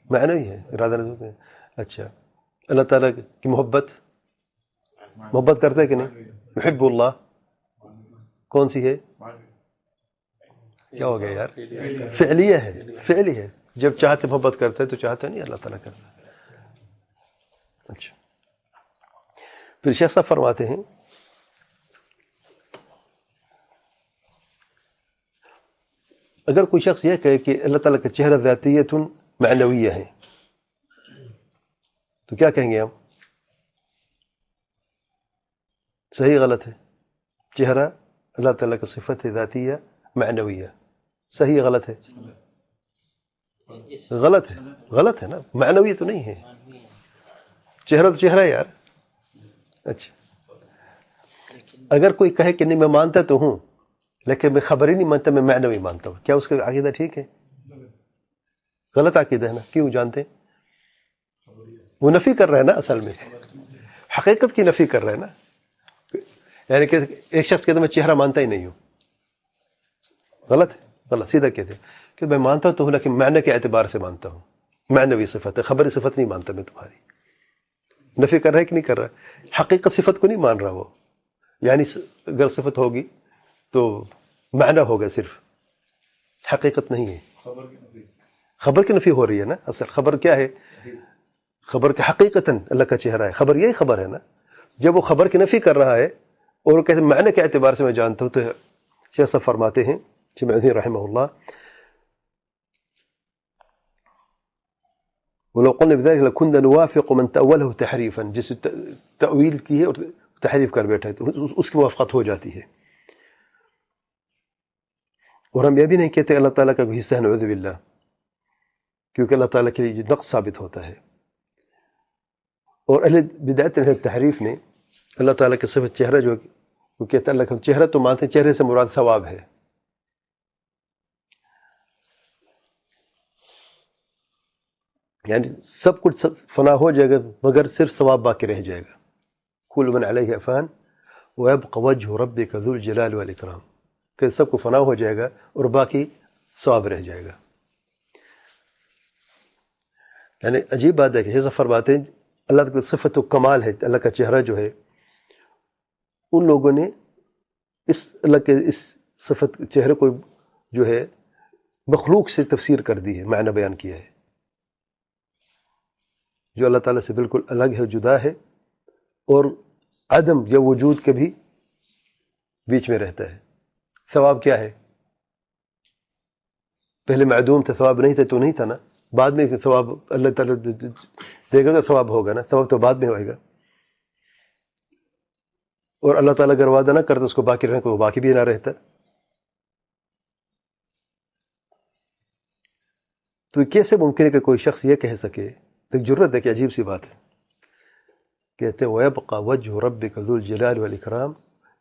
A: معنوی ہے, ارادہ نہیں ہے. اچھا, اللہ تعالیٰ کی محبت کرتا ہے کہ نہیں؟ یحب اللہ کون سی ہے؟ کیا ہو گیا یار؟ فعلیہ ہے, فعلی ہے. جب چاہتے محبت کرتا ہے تو چاہتا نہیں, اللہ تعالیٰ کرتا ہے. اچھا, پھر شیخ صاحب فرماتے ہیں اگر کوئی شخص یہ کہے کہ اللہ تعالیٰ کا چہرہ ذاتیۃ معنویہ ہے تو کیا کہیں گے ہم؟ صحیح غلط ہے؟ چہرہ اللہ تعالیٰ کا صفت ہے ذاتیہ معنویہ, صحیح غلط ہے؟ غلط ہے, غلط ہے نا, معنوی تو نہیں ہے. چہرہ تو چہرہ ہے یار. اچھا, اگر کوئی کہے کہ نہیں میں مانتا تو ہوں لیکن میں خبر ہی نہیں مانتا, میں معنوی مانتا ہوں, کیا اس کا عقیدہ ٹھیک ہے؟ غلط عقیدہ ہے نا. کیوں جانتے ہیں؟ وہ نفی کر رہا ہے نا, اصل میں حقیقت کی نفی کر رہا ہے نا. یعنی کہ ایک شخص کہتا ہے میں چہرہ مانتا ہی نہیں ہوں, غلط ہے, غلط. سیدھا کہتے ہیں کہ میں مانتا تو ہوں لیکن معنی کے اعتبار سے مانتا ہوں, معنوی صفت ہے, خبری صفت نہیں مانتا میں تمہاری. نفی کر رہا ہے کہ نہیں کر رہا؟ حقیقت صفت کو نہیں مان رہا وہ. یعنی اگر صفت ہوگی تو معنی ہوگا صرف, حقیقت نہیں ہے. خبر کی نفی ہو رہی ہے نا. اصل خبر کیا ہے؟ خبر کہ حقیقتاً اللہ کا چہرہ ہے, خبر یہی خبر ہے نا. جب وہ خبر کی نفی کر رہا ہے اور وہ کہتے ہیں معنی کے اعتبار سے میں جانتا ہوں, تو شیخ صاحب فرماتے ہیں شیخ رحمہ اللہ وَلَوْ قُلْنَا بِذَلِكَ لَكُنَّا نُوَافِقُ مَنْ تَأْوَلَهُ تَحْرِيفًا, جس تأویل کی ہے اور تحریف کر بیٹھا ہے تو اس کی موافقت ہو جاتی ہے. اور ہم یہ بھی نہیں کہتے اللہ تعالیٰ کا کوئی حصہ ہے، نعوذ باللہ، کیونکہ اللہ تعالیٰ کے لیے یہ نقص ثابت ہوتا ہے۔ اور اہل بدعت اہل تحریف نے اللہ تعالیٰ کے صفت چہرہ جو وہ کہتے ہیں، اللہ کا چہرہ تو مانتے ہیں، چہرے سے مراد ثواب ہے۔ یعنی سب کچھ فنا ہو جائے گا مگر صرف ثواب باقی رہ جائے گا۔ کل من علیہ فان ویبقى وجہ ربک ذو الجلال والاکرام، کہ سب کو فنا ہو جائے گا اور باقی ثواب رہ جائے گا۔ یعنی عجیب بات ہے کہ جیسا فرماتے ہیں اللہ کی صفت و کمال ہے، اللہ کا چہرہ جو ہے، ان لوگوں نے اس اللہ کے اس صفت چہرے کو جو ہے مخلوق سے تفسیر کر دی ہے، معنی بیان کیا ہے، جو اللہ تعالیٰ سے بالکل الگ ہے، جدا ہے، اور عدم یا وجود کے بھی بیچ میں رہتا ہے۔ ثواب کیا ہے؟ پہلے معدوم تھا، ثواب نہیں تھا تو نہیں تھا نا، بعد میں ثواب اللہ تعالیٰ دے گا تو ثواب ہوگا نا، ثواب تو بعد میں ہوئے گا۔ اور اللہ تعالیٰ اگر وعدہ نہ کرتا اس کو باقی رہنے کو، وہ باقی بھی نہ رہتا۔ تو کیسے ممکن ہے کہ کوئی شخص یہ کہہ سکے؟ ایک جرت ہے کہ عجیب سی بات ہے، کہتے ہیں وَيَبْقَى وَجْهُ رَبِّكَ ذُو الْجَلَالِ وَالْإِكْرَامِ،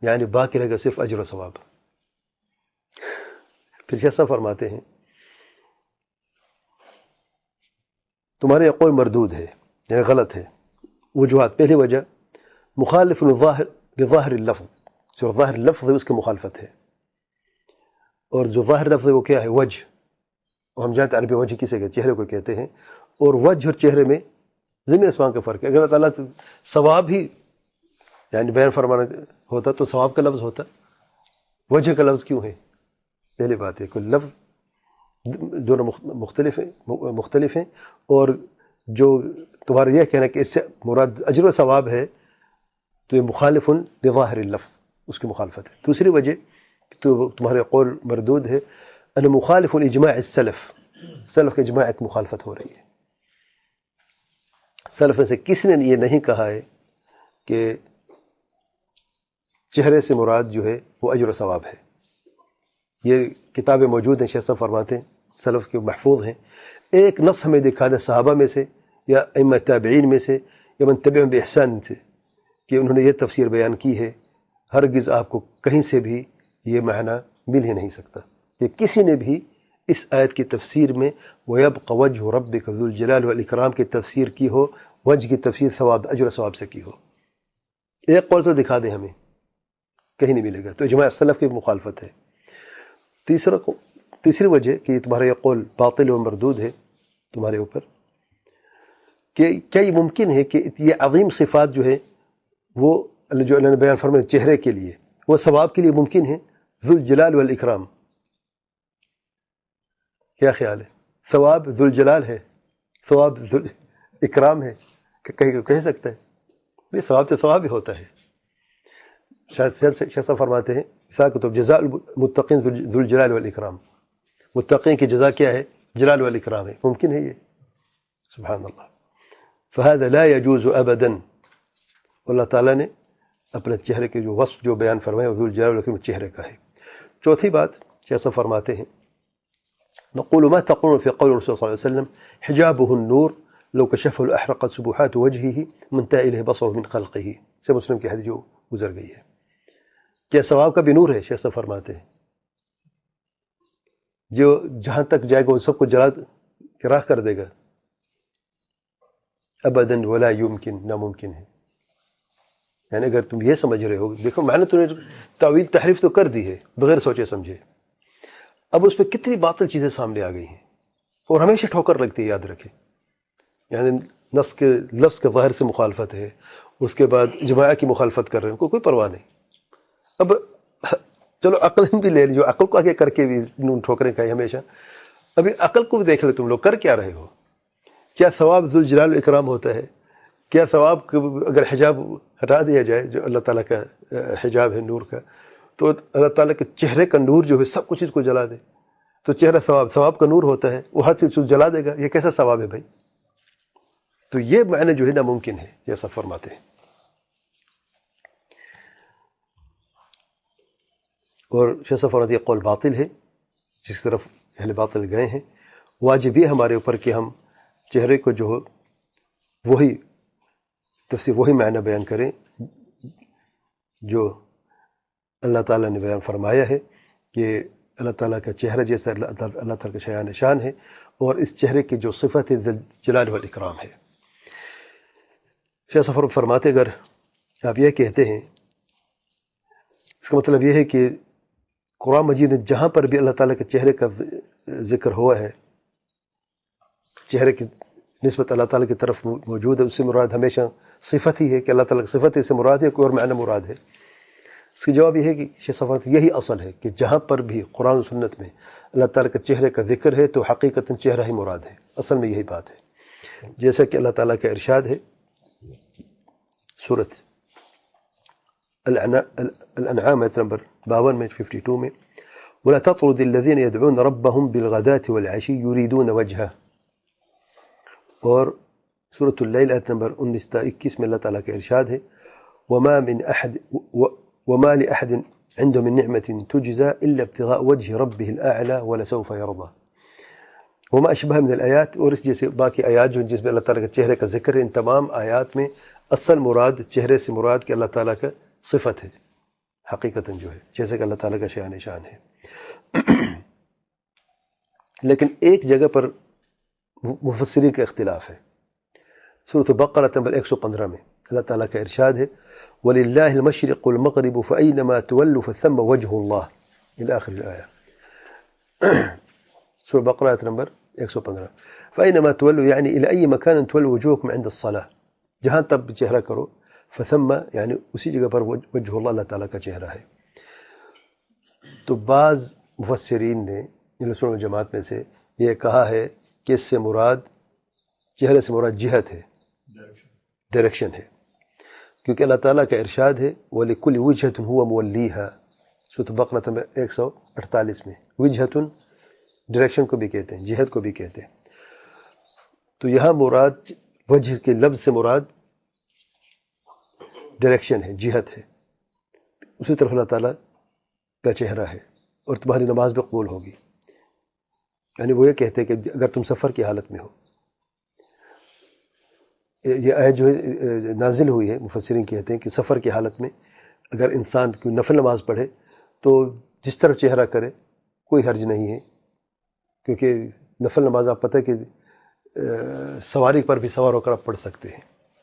A: یعنی باقی رہے گا صرف اجر و ثواب۔ پھر کیسا فرماتے ہیں تمہارے یہ قول مردود ہے، یعنی غلط ہے۔ وجوہات: پہلی وجہ مخالف لظاہر اللفظ، جو ظاہر لفظ ہے اس کی مخالفت ہے، اور جو ظاہر لفظ ہے وہ کیا ہے؟ وجہ، اور ہم جانتے ہیں عربی وجہ کسے کہتے ہیں؟ چہرے کو کہتے ہیں، اور وجہ اور چہرے میں زمین آسمان کا فرق ہے۔ اگر اللہ تعالیٰ ثواب ہی یعنی بیان فرمانا ہوتا تو ثواب کا لفظ ہوتا، وجہ کا لفظ کیوں ہے؟ پہلی بات ہے کہ لفظ دونوں مختلف ہیں، اور جو تمہارا یہ کہنا کہ اس سے مراد اجر و ثواب ہے تو یہ مخالف لظاہر اللفظ، اس کی مخالفت ہے۔ دوسری وجہ تو تمہارے قول مردود ہے، ان مخالف اجماع السلف، سلف کے اجماع کی مخالفت ہو رہی ہے۔ سلف میں سے کسی نے یہ نہیں کہا ہے کہ چہرے سے مراد جو ہے وہ اجر و ثواب ہے۔ یہ کتابیں موجود ہیں، شیخ صاحب فرماتے ہیں سلف کے محفوظ ہیں۔ ایک نص ہمیں دکھا دے صحابہ میں سے یا ائمہ تابعین میں سے یا من تبعہم بإحسان سے کہ انہوں نے یہ تفسیر بیان کی ہے، ہرگز آپ کو کہیں سے بھی یہ معنی مل ہی نہیں سکتا کہ کسی نے بھی اس آیت کی تفسیر میں وَيَبْقَى وَجْهُ رَبِّكَ ذُو الْجَلَالِ وَالْإِكْرَامِ کی تفسیر کی ہو، وجہ کی تفسیر ثواب اجر و ثواب سے کی ہو۔ ایک قول تو دکھا دیں ہمیں، کہیں نہیں ملے گا، تو اجماع سلف کی مخالفت ہے۔ تیسری وجہ کہ یہ تمہارا یہ قول باطل و مردود ہے تمہارے اوپر، کہ کیا یہ ممکن ہے کہ یہ عظیم صفات جو ہے وہ جو اللہ نے بیان فرمائے چہرے کے لیے، وہ ثواب کے لیے ممکن ہے؟ ذو الجلال والاکرام، کیا خیال ہے؟ ثواب ذو الجلال ہے، ثواب ذو الاکرام ہے، کہہ سکتا ہے؟ یہ ثواب تو ثواب ہی ہوتا ہے۔ شیخ صاحب فرماتے ہیں مثال کو تو جزاء المتقین ذو الجلال والاکرام، متقین کی جزا کیا ہے؟ جلال والاکرام ہے۔ ممکن ہے یہ؟ سبحان اللہ۔ فهذا لا يجوز ابدا۔ اللہ تعالیٰ نے اپنے چہرے کے جو وصف جو بیان فرمائے ذو الجلال والاکرام چہرے کا ہے۔ چوتھی بات شیخ صاحب فرماتے ہیں نقول ما تقولون في قول الرسول صلی اللہ علیہ وسلم حجابه النور لو كشفه لاحرقت سبحات وجهه منتهى اليه بصره من خلقه، سے مسلم کی حدیث جو گزر گئی ہے۔ کیا ثواب کا بھی نور ہے؟ شیخ صاحب فرماتے ہیں جو جہاں تک جائے گا وہ سب کو جلا کے راکھ کر دے گا، ابدا ولا یمکن، ناممکن ہے۔ یعنی اگر تم یہ سمجھ رہے ہو، دیکھو میں نے تمہیں تعویل تحریف تو کر دی ہے بغیر سوچے سمجھے، اب اس پہ کتنی باطل چیزیں سامنے آ گئی ہیں، اور ہمیشہ ٹھوکر لگتی ہے، یاد رکھیں۔ یعنی نص کے لفظ کے ظاہر سے مخالفت ہے، اس کے بعد اجماع کی مخالفت کر رہے ہیں، کوئی پرواہ نہیں۔ اب چلو عقل بھی لے لیجو، عقل کو آگے کر کے بھی ٹھوکریں کھائی ہمیشہ۔ ابھی عقل کو بھی دیکھ لو، تم لوگ کر کیا رہے ہو؟ کیا ثواب ذو الجلال والاکرام ہوتا ہے؟ کیا ثواب اگر حجاب ہٹا دیا جائے جو اللہ تعالیٰ کا حجاب ہے نور کا، تو اللہ تعالیٰ کے چہرے کا نور جو ہے سب کچھ چیز کو جلا دے، تو چہرہ ثواب کا نور ہوتا ہے، وہ ہر چیز جلا دے گا، یہ کیسا ثواب ہے بھائی؟ تو یہ معنی جو ہے ناممکن ہے، جیسا فرماتے ہیں۔ اور شیخ صاحب فرماتے ہیں یہ قول باطل ہے، جس طرف اہل باطل گئے ہیں، واجب یہ ہمارے اوپر کہ ہم چہرے کو جو وہی تفسیر وہی معنی بیان کریں جو اللہ تعالیٰ نے بیان فرمایا ہے کہ اللہ تعالیٰ کا چہرہ جیسا اللہ تعالیٰ کا شایان شان ہے، اور اس چہرے کی جو صفت جلال والاکرام ہے۔ شیخ سفر فرماتے اگر آپ یہ کہتے ہیں، اس کا مطلب یہ ہے کہ قرآن مجید میں جہاں پر بھی اللہ تعالیٰ کے چہرے کا ذکر ہوا ہے، چہرے کی نسبت اللہ تعالیٰ کی طرف موجود ہے، اس سے مراد ہمیشہ صفت ہی ہے کہ اللہ تعالیٰ کی صفت سے مراد ہے، کوئی اور معنی مراد ہے؟ اس کی جواب یہ ہے کہ شیخ صفوان یہی اصل ہے کہ جہاں پر بھی قرآن و سنت میں اللہ تعالیٰ کے چہرے کا ذکر ہے تو حقیقتاً چہرہ ہی مراد ہے، اصل میں یہی بات ہے۔ جیسا کہ اللہ تعالیٰ کا ارشاد ہے سورۃ الانعام آیت نمبر 52 میں 52 میں، وَلَا تَطْرُدِ الَّذِينَ يَدْعُونَ رَبَّهُمْ بِالْغَدَاةِ وَالْعَشِيِّ يُرِيدُونَ وَجْهَهُ، اور سورۃ اللیل آیت نمبر 19 تا 21 میں اللہ تعالیٰ کا ارشاد ہے وَمَا لِأَحَدٍ عِنْدَهُ مِن نِعْمَةٍ تُجْزَى إِلَّا ابْتِغَاءَ وَجْهِ رَبِّهِ الْأَعْلَى وَلَسَوْفَ يَرْضَى، وما اشبہ من الآیات، اور اس جیسے باقی آیات جو جس میں اللہ تعالیٰ کے چہرے کا ذکر ہے، ان تمام آیات میں اصل مراد چہرے سے مراد کہ اللہ تعالیٰ کا صفت ہے حقیقتاً جو ہے، جیسے کہ اللہ تعالیٰ کا شان شان ہے۔ لیکن ایک جگہ پر مفسرین کا اختلاف ہے۔ سورۃ بقرہ نمبر 115 میں اللہ تعالیٰ کا ارشاد ہے وَلِلَّهِ الْمَشْرِقُ وَالْمَغْرِبُ فَأَيْنَمَا تُوَلُّوا فَثَمَّ وَجْهُ اللَّهِ إلى آخر الآية۔ سورة بقرہ آیت نمبر 115، فَأَيْنَمَا تُوَلُّوا يعني إلى أي مكان تولوا وجوهكم عند الصلاة، جہاں تب چہرہ کرو، فثم یعنی اسی جگہ پر وجہ اللہ تعالیٰ کا چہرہ ہے۔ تو بعض مفسرین نے اہل سنت والجماعت میں سے یہ کہا ہے کہ اس سے مراد چہرے سے مراد جہت ہے، ڈائریکشن ہے، کیونکہ اللہ تعالیٰ کا ارشاد ہے وَلِكُلِّ وِجْهَةٌ هُوَ مُوَلِّيهَا، سورۃ بقرہ نمبر 148 میں، وجہتن ڈائریکشن کو بھی کہتے ہیں، جہت کو بھی کہتے ہیں۔ تو یہاں مراد وجہ کے لفظ سے مراد ڈائریکشن ہے، جہت ہے، اسی طرف اللہ تعالیٰ کا چہرہ ہے، اور تمہاری نماز بھی قبول ہوگی۔ یعنی وہ یہ کہتے ہیں کہ اگر تم سفر کی حالت میں ہو، یہ آیت جو ہے نازل ہوئی ہے، مفسرین کہتے ہیں کہ سفر کی حالت میں اگر انسان کوئی نفل نماز پڑھے تو جس طرف چہرہ کرے کوئی حرج نہیں ہے، کیونکہ نفل نماز آپ پتہ ہے کہ سواری پر بھی سوار ہو کر آپ پڑھ سکتے ہیں،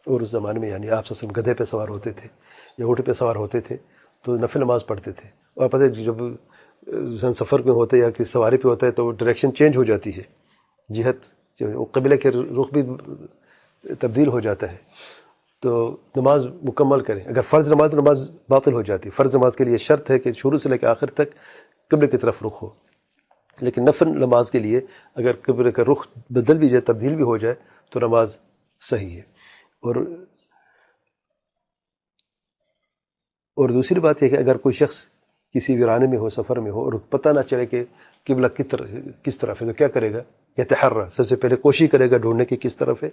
A: اور اس زمانے میں یعنی آپ صلی گدھے پہ سوار ہوتے تھے یا اونٹ پہ سوار ہوتے تھے تو نفل نماز پڑھتے تھے، اور پتہ ہے جب انسان سفر میں ہوتے یا کسی سواری پہ ہوتا ہے تو ڈائریکشن چینج ہو جاتی ہے، جہت قبلے کے رخ بھی تبدیل ہو جاتا ہے، تو نماز مکمل کریں۔ اگر فرض نماز تو نماز باطل ہو جاتی ہے، فرض نماز کے لیے شرط ہے کہ شروع سے لے کے آخر تک قبلے کی طرف رخ ہو، لیکن نفل نماز کے لیے اگر قبلے کا رخ بدل بھی جائے، تبدیل بھی ہو جائے تو نماز صحیح ہے۔ اور دوسری بات یہ کہ اگر کوئی شخص کسی ویرانے میں ہو، سفر میں ہو، اور پتہ نہ چلے کہ قبلہ کس طرف ہے، تو کیا کرے گا؟ یتحرّ، سب سے پہلے کوشش کرے گا ڈھونڈنے کی کس طرف ہے،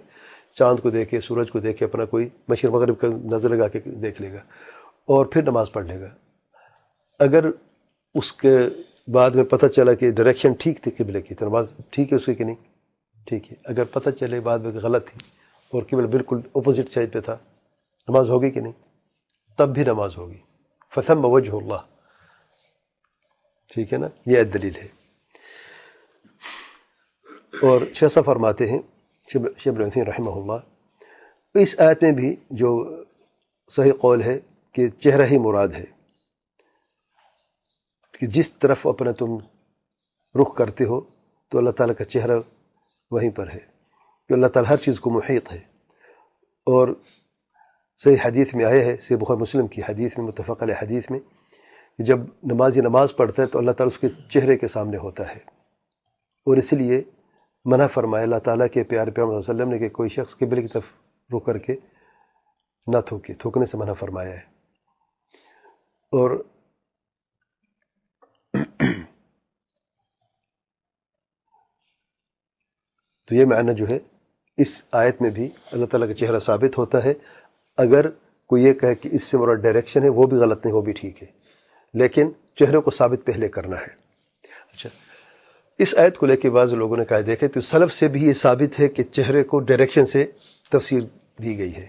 A: چاند کو دیکھے، سورج کو دیکھے، اپنا کوئی مشرق مغرب کا نظر لگا کے دیکھ لے گا، اور پھر نماز پڑھ لے گا۔ اگر اس کے بعد میں پتہ چلا کہ ڈائریکشن ٹھیک تھی قبلے کی، تو نماز ٹھیک ہے اس کی کہ نہیں؟ ٹھیک ہے۔ اگر پتہ چلے بعد میں کہ غلط تھی اور قبلہ بالکل اپوزٹ سائڈ پہ تھا، نماز ہوگی کہ نہیں؟ تب بھی نماز ہوگی۔ فثم وجہ اللہ، ٹھیک ہے نا، یہ دلیل ہے۔ اور شیخ صاحب فرماتے ہیں، شیخ ابن عثیمین رحمہ اللہ، اس آیت میں بھی جو صحیح قول ہے کہ چہرہ ہی مراد ہے، کہ جس طرف اپنا تم رخ کرتے ہو تو اللہ تعالیٰ کا چہرہ وہیں پر ہے، کہ اللہ تعالیٰ ہر چیز کو محیط ہے۔ اور صحیح حدیث میں آیا ہے، صحیح بخاری مسلم کی حدیث میں، متفق علیہ حدیث میں، کہ جب نمازی نماز پڑھتا ہے تو اللہ تعالیٰ اس کے چہرے کے سامنے ہوتا ہے، اور اس لیے منع فرمایا اللہ تعالیٰ کے پیارے پیغمبر صلی اللہ علیہ وسلم نے کہ کوئی شخص قبلے کی طرف رخ کر کے نہ تھوکے، تھوکنے سے منع فرمایا ہے۔ اور تو یہ معنی جو ہے اس آیت میں بھی اللہ تعالیٰ کا چہرہ ثابت ہوتا ہے۔ اگر کوئی یہ کہے کہ اس سے مراد ڈائریکشن ہے، وہ بھی غلط نہیں، وہ بھی ٹھیک ہے، لیکن چہرے کو ثابت پہلے کرنا ہے۔ اچھا، اس آیت کو لے کے بعض لوگوں نے کہا دیکھے تو سلف سے بھی یہ ثابت ہے کہ چہرے کو ڈائریکشن سے تفسیر دی گئی ہے،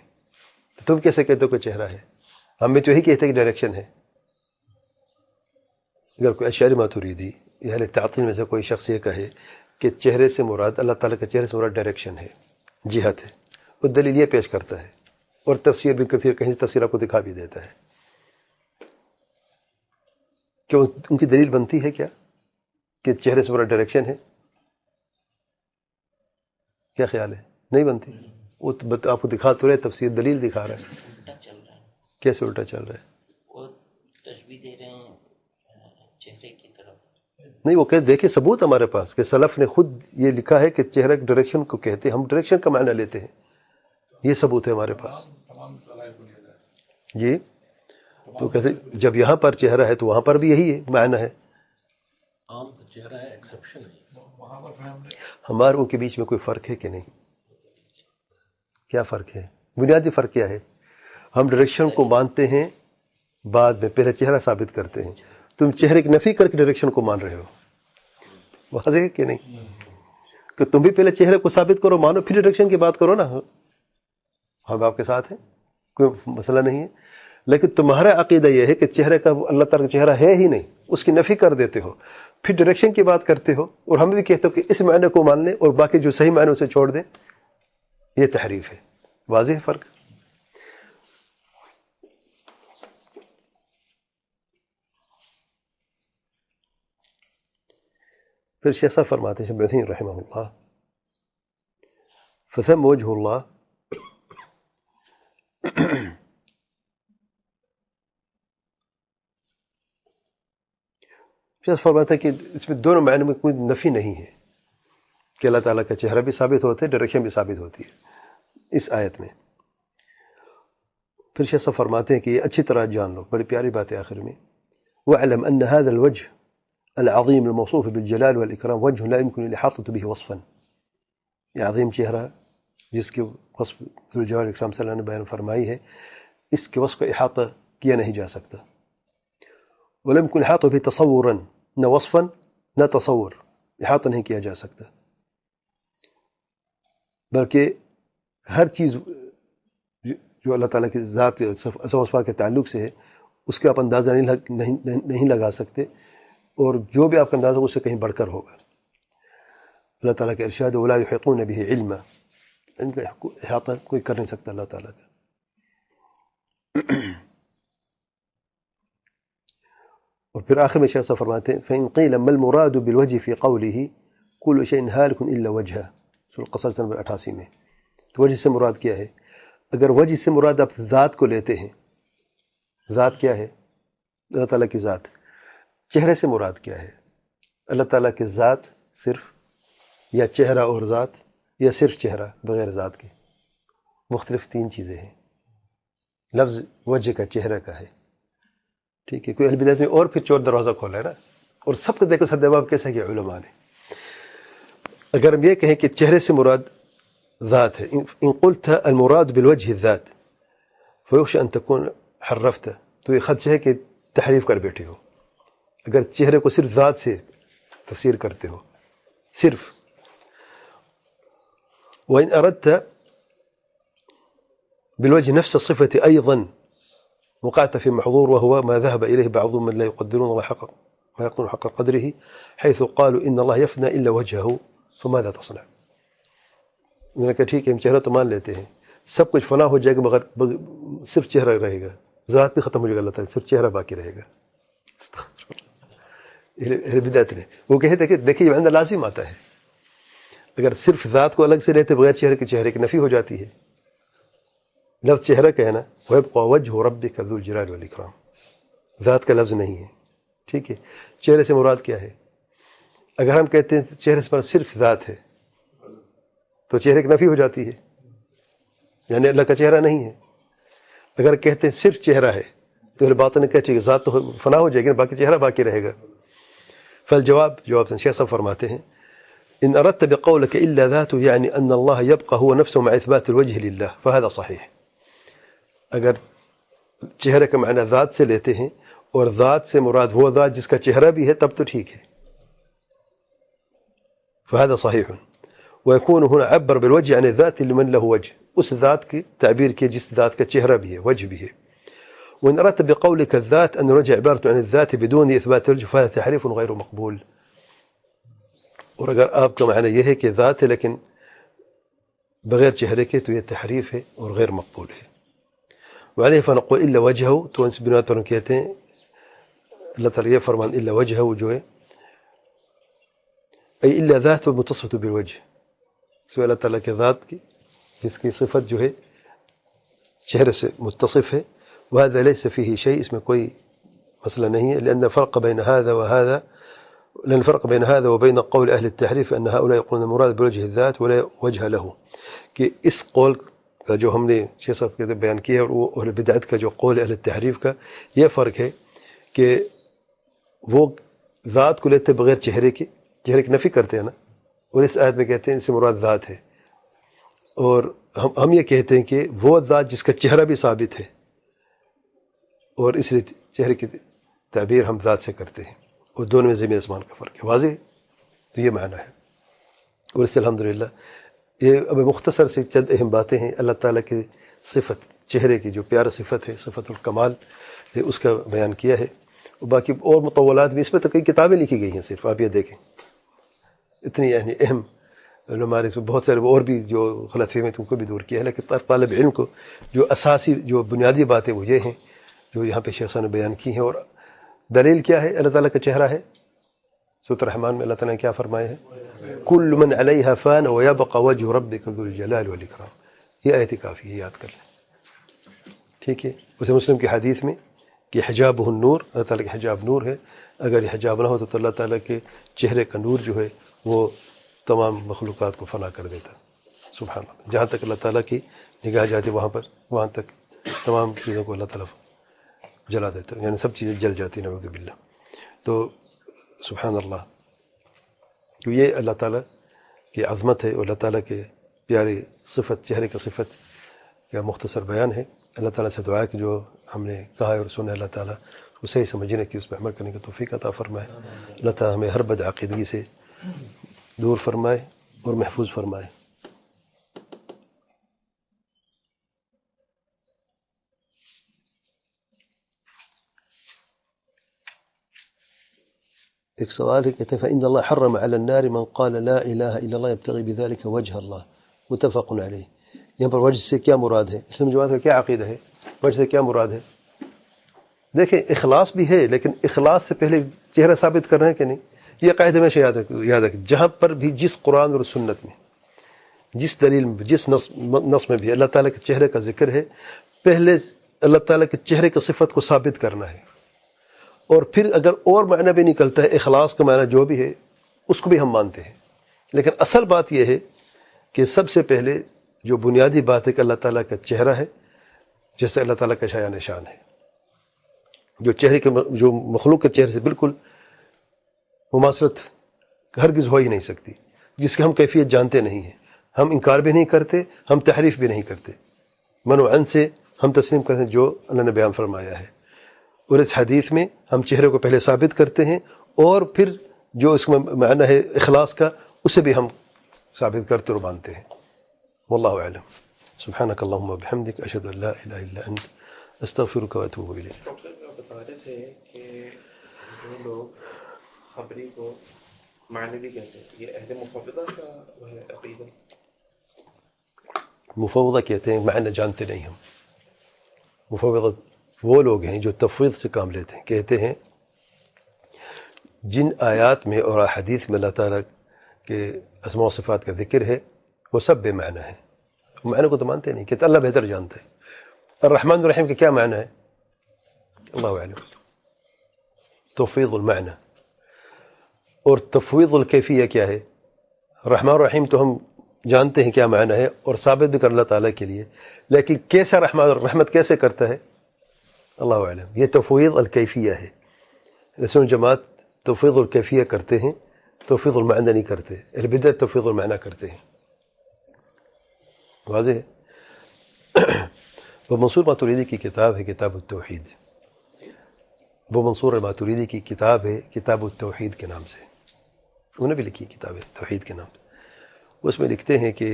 A: تو تم کیسے کہتے ہو کہ چہرہ ہے؟ ہم بھی تو یہی کہتے ہیں کہ ڈائریکشن ہے۔ اگر کوئی اشعری ماتوریدی یا اہل تعطیل میں سے کوئی شخص یہ کہے کہ چہرے سے مراد اللہ تعالیٰ کے چہرے سے مراد ڈائریکشن ہے، جہت ہے، وہ دلیل یہ پیش کرتا ہے، اور تفسیر بھی کثیر کہیں سے تفسیر آپ کو دکھا بھی دیتا ہے، کہ ان کی دلیل بنتی ہے کیا کہ چہرے سے مراد ڈائریکشن ہے؟ کیا خیال ہے؟ نہیں بنتی۔ وہ آپ کو دکھا تو رہے، تفسیر دلیل دکھا رہا ہے۔
B: الٹا چل رہا ہے۔
A: کیسے الٹا چل رہا ہے؟
B: وہ تشبیہ دے رہے ہیں چہرے کی طرف۔
A: نہیں، وہ کہتے دیکھیں ثبوت ہمارے پاس کہ سلف نے خود یہ لکھا ہے کہ چہرہ ڈائریکشن کو کہتے ہیں، ہم ڈائریکشن کا معنی لیتے ہیں، یہ ثبوت ہے ہمارے پاس۔ جی تو کہتے جب یہاں پر چہرہ ہے تو وہاں پر بھی یہی ہے معنی ہے۔
C: عام تو چہرہ ہے، ایکسیپشن ہے۔
A: ہمارے ان کے بیچ میں کوئی فرق ہے کہ نہیں؟ کیا فرق ہے؟ بنیادی فرق کیا ہے؟ ہم ڈائریکشن کو مانتے ہیں بعد میں، پہلے چہرہ ثابت کرتے ہیں۔ تم چہرے کی نفی کر کے ڈائریکشن کو مان رہے ہو، واضح ہے کہ نہیں؟ کہ تم بھی پہلے چہرے کو ثابت کرو، مانو، پھر ڈائریکشن کی بات کرو نا۔ ہم آپ کے ساتھ ہیں، کوئی مسئلہ نہیں ہے، لیکن تمہارا عقیدہ یہ ہے کہ چہرے کا اللہ تعالیٰ کا چہرہ ہے ہی نہیں، اس کی نفی کر دیتے ہو، پھر ڈائریکشن کی بات کرتے ہو، اور ہم بھی کہتے ہو کہ اس معنی کو مان لیں اور باقی جو صحیح معنی اسے چھوڑ دیں۔ یہ تحریف ہے، واضح ہے فرق۔ پھر شیخ صاحب فرماتے ہیں شیخ عثیمین رحمہ اللہ، فثم وجہ اللہ، شیخ فرماتا ہے کہ اس میں دونوں معنی میں کوئی نفی نہیں ہے، کہ اللہ تعالیٰ کا چہرہ بھی ثابت ہوتا ہے، ڈائریکشن بھی ثابت ہوتی ہے اس آیت میں۔ پھر شیخ صاحب فرماتے ہیں کہ یہ اچھی طرح جان لو، بڑی پیاری بات ہے آخر میں، وَاعْلَمْ أَنَّ هَذَا الْوَجْهِ العظیم الموصوف بالجلال والاکرام وجہ لا يمكن الاحاطة به وصفا، یہ عظیم چہرہ جس کے وصف ذوالجلال والاکرام صلی اللہ علیہ وسلم نے بیان فرمائی ہے، اس کے وصف کا احاطہ کیا نہیں جا سکتا۔ ولا يمكن الاحاطة به تصورا، نہ وصفا نہ تصور، احاطہ نہیں کیا جا سکتا، بلکہ ہر چیز جو اللہ تعالیٰ کی ذات اسماء و صفات کے تعلق سے ہے اس کے آپ اندازہ نہیں لگا سکتے، اور جو بھی آپ کا اندازہ اس سے کہیں بڑھ کر ہوگا۔ اللہ تعالیٰ کے ارشاد وَلَا يُحِيطُونَ بِهِ عِلْمًا، ان کا احاطہ کوئی کر نہیں سکتا اللہ تعالیٰ کا۔ اور پھر آخر میں شیخ صاحب فرماتے ہیں فَإِنْ قِيلَ مَا الْمُرَادُ بِالْوَجْهِ فِي قَوْلِهِ كُلُّ شَيْءٍ هَالِكٌ إِلَّا وَجْهَهُ، سورۃ القصص نمبر 88 میں۔ تو وجہ سے مراد کیا ہے؟ اگر وجہ سے مراد آپ ذات کو لیتے ہیں، ذات کیا ہے؟ اللہ تعالیٰ کی ذات۔ چہرے سے مراد کیا ہے؟ اللہ تعالیٰ کی ذات صرف، یا چہرہ اور ذات، یا صرف چہرہ بغیر ذات کے؟ مختلف تین چیزیں ہیں۔ لفظ وجہ کا چہرہ کا ہے، ٹھیک ہے؟ کوئی اہل بدعت میں اور پھر چور دروازہ کھولا ہے نا، اور سب کو دیکھو سدباب کیسا کیا علماء نے۔ اگر ہم یہ کہیں کہ چہرے سے مراد ذات ہے، ان قلت المراد بالوجہ الذات فیخشى ان تكون حرفت، تو یہ خدشہ ہے کہ تحریف کر بیٹھے ہو۔ اگر چہرے کو صرف ذات سے تفسیر کرتے ہو صرف، وإن أردت بالوجه نفس الصفة أيضا وقعت في محظور، وهو ما ذهب إليه بعض من لا يقدرون الله حق ما يقدرون حق قدره، حيث قالوا إن الله يفنى إلا وجهه فماذا تصنع؟ میں نے کہا ٹھیک ہے، ہم چہرہ تو مان لیتے ہیں، سب کچھ فنا ہو جائے گا مگر صرف چہرہ رہے گا، ذات بھی ختم ہو جائے گا اللہ تعالیٰ، صرف چہرہ باقی رہے گا۔ اہل بدعت نے وہ کہتے ہیں کہ دیکھیے یہ اندر لازم آتا ہے، اگر صرف ذات کو الگ سے لیتے بغیر چہرے کی نفی ہو جاتی ہے۔ لفظ چہرہ کہنا وَيَبْقَى وَجْهُ رَبِّكَ ذُو الْجَلَالِ وَالْإِكْرَامِ، ذات کا لفظ نہیں ہے، ٹھیک ہے؟ چہرے سے مراد کیا ہے؟ اگر ہم کہتے ہیں چہرے سے مراد صرف ذات ہے تو چہرے کی نفی ہو جاتی ہے، یعنی اللہ کا چہرہ نہیں ہے۔ اگر کہتے ہیں صرف چہرہ ہے تو اہل باطن نے کہا ٹھیک ہے، ذات تو فنا ہو جائے گی، باقی چہرہ باقی رہے گا۔ فالجواب، جواب سے شیخ صاحب فرماتے ہیں ان اردت بقولك الا ذاته يعني ان الله يبقى هو نفسه مع اثبات الوجه لله فهذا صحيح۔ اگر چہرے کا معنی ذات سے لیتے ہیں اور ذات سے مراد وہ ذات جس کا چہرہ بھی ہے، تب تو ٹھیک ہے، فهذا صحيح. ويكون هنا عبر بالوجه عن الذات لمن له وجه، اس ذات کی تعبیر کی جس ذات کا چہرہ بھی ہے، وجه بھی ہے. وإن أردت بقولك الذات أن الوجه عبارة عن الذات بدون إثبات الوجه فهذا تحريف غير مقبول. اور اگر آپ کا معنی یہ ہے کہ ذات ہے لیکن بغیر چہرے کے تو یہ تحریف ہے اور غیر مقبول ہے. وعليه فنقول إلا وجهه، تو اس بنیاد پر ہم کہتے ہیں اللہ تعالیٰ یہ فرمان إلا وجهه جو ہے أي إلا ذات المتصفة بالوجه، سوى اللہ تعالیٰ کے ذات کی جس کی صفت جو ہے چہرے سے متصف ہے. وهذا ليس فيه شيء، اس میں کوئی مسئلہ نہیں ہے. لأن الفرق بين هذا وهذا، لأن الفرق بين هذا وبين قول أهل التحريف أن هؤلاء يقولون المراد بوجه الذات ولا وجه له، کہ اس قول کا جو ہم نے 6 صفحے کے بیان کیا اور اہل بدعت کا جو قول اہل التحریف کا، یہ فرق ہے کہ وہ ذات کو لیتے بغیر چہرے کی، چہرے کی نفی کرتے ہیں نا، اور اس آیت میں کہتے ہیں اس سے مراد ذات ہے. اور ہم یہ کہتے ہیں کہ وہ ذات جس کا چہرہ بھی ثابت ہے، اور اس لیے چہرے کی تعبیر ہم ذات سے کرتے ہیں، اور دونوں میں زمین آسمان کا فرق ہے. واضح ہے؟ تو یہ معنی ہے. اور اس سے الحمدللہ یہ اب مختصر سے چند اہم باتیں ہیں. اللہ تعالیٰ کی صفت چہرے کی جو پیارا صفت ہے، صفت الکمال ہے، اس کا بیان کیا ہے. اور باقی اور مطولات بھی، اس پہ تو کئی کتابیں لکھی گئی ہیں. صرف آپ یہ دیکھیں اتنی یعنی اہم علماء نے، اس میں بہت سارے اور بھی جو غلط فہمی تم کو بھی دور کیا ہے. لیکن طالب علم کو جو اساسی جو بنیادی باتیں وہ یہ ہیں جو یہاں پہ شیخ صاحب نے بیان کی ہیں. اور دلیل کیا ہے؟ اللہ تعالیٰ کا چہرہ ہے. سورۃ الرحمن میں اللہ تعالیٰ نے کیا فرمایا ہے؟ کل من علیہا فان ویبقى وجہ ربک ذو الجلال والاکرام. یہ آیت کافی ہے، یاد کر لیں. ٹھیک ہے. اسے مسلم کی حدیث میں کہ حجابہ النور، اللہ تعالیٰ کا حجاب نور ہے. اگر یہ حجاب نہ ہو تو اللہ تعالیٰ کے چہرے کا نور جو ہے وہ تمام مخلوقات کو فنا کر دیتا. سبحان اللہ. جہاں تک اللہ تعالیٰ کی نگاہ جاتی وہاں تک تمام چیزوں کو اللہ تعالیٰ جلا دیتا، یعنی سب چیزیں جل جاتی، نعوذ باللہ. تو سبحان اللہ. تو یہ اللہ تعالیٰ کی عظمت ہے اور اللہ تعالیٰ کے پیاری صفت، چہرے کا صفت کا مختصر بیان ہے. اللہ تعالیٰ سے دعا ہے کہ جو ہم نے کہا ہے اور سنا اللہ تعالیٰ کو صحیح سمجھنے کی، اس پہ عمل کرنے کا توفیق عطا فرمائے. اللہ تعالیٰ ہمیں ہر بد عقیدگی سے دور فرمائے اور محفوظ فرمائے. ایک سوال ہے، کہتے ہیں فإن اللہ حرم علی النار من قال لا الہ الا اللہ یبتغی بذلک وجہ اللہ، متفق علیہ. یہاں پر وجہ سے کیا مراد ہے؟ اسلام جماعت کا کیا عقیدہ ہے؟ وجہ سے کیا مراد ہے؟ دیکھیں اخلاص بھی ہے، لیکن اخلاص سے پہلے چہرہ ثابت کرنا ہے کہ نہیں. یہ قاعدہ ہمیشہ یاد رکھیں، جہاں پر بھی جس قرآن اور سنت میں، جس دلیل میں، جس نص میں بھی اللہ تعالیٰ کے چہرے کا ذکر ہے، پہلے اللہ تعالیٰ کے چہرے کی صفت کو ثابت کرنا ہے. اور پھر اگر اور معنی بھی نکلتا ہے، اخلاص کا معنی جو بھی ہے اس کو بھی ہم مانتے ہیں. لیکن اصل بات یہ ہے کہ سب سے پہلے جو بنیادی بات ہے کہ اللہ تعالیٰ کا چہرہ ہے، جیسے اللہ تعالیٰ کا شایان نشان ہے، جو چہرے کے جو مخلوق کے چہرے سے بالکل مماثلت ہرگز ہو ہی نہیں سکتی، جس کی ہم کیفیت جانتے نہیں ہیں. ہم انکار بھی نہیں کرتے، ہم تحریف بھی نہیں کرتے، من و عن سے ہم تسلیم کرتے ہیں جو اللہ نے بیان فرمایا ہے. اور اس حدیث میں ہم چہرے کو پہلے ثابت کرتے ہیں، اور پھر جو اس کا معنی ہے اخلاص کا، اسے بھی ہم ثابت کرتے اور مانتے ہیں. واللہ اعلم. سبحانک اللہم وبحمدک، اشہد ان لا الہ الا انت، استغفرک واتوب الیک.
D: ڈاکٹر آپ بتا رہے تھے کہ جو لوگ خبری کو معنی بھی کہتے ہیں، یہ اہل مفوضہ کا وہ ہے عقیدہ؟
A: مفوضہ کہتے ہیں معنی جانتے نہیں. ہم مفوضہ وہ لوگ ہیں جو تفویض سے کام لیتے ہیں. کہتے ہیں جن آیات میں اور احادیث میں اللہ تعالیٰ کے اسماء و صفات کا ذکر ہے وہ سب بے معنی ہیں. معنی کو تو مانتے نہیں، کہتے اللہ بہتر جانتا ہے. الرحمن الرحیم کا کیا معنی ہے؟ اللہ اعلم. تفویض المعنی. اور تفویض الکیفیہ کیا ہے؟ الرحمن الرحیم تو ہم جانتے ہیں کیا معنی ہے اور ثابت بھی کر اللہ تعالیٰ کے لیے، لیکن کیسا رحمت کیسے کرتا ہے؟ اللہ اعلم. یہ تفویض الکیفیہ ہے. رسول جماعت تفویض الکیفیہ کرتے ہیں، تفویض المعنی نہیں کرتے. اہل بدعت تفویض المعنی کرتے ہیں. واضح ہے. وہ منصور ماتوریدی کی کتاب ہے کتاب التوحید. وہ منصور ماتوریدی کی کتاب ہے کتاب التوحید کے نام سے. انہوں نے بھی لکھی کتاب توحید کے نام پہ. اس میں لکھتے ہیں کہ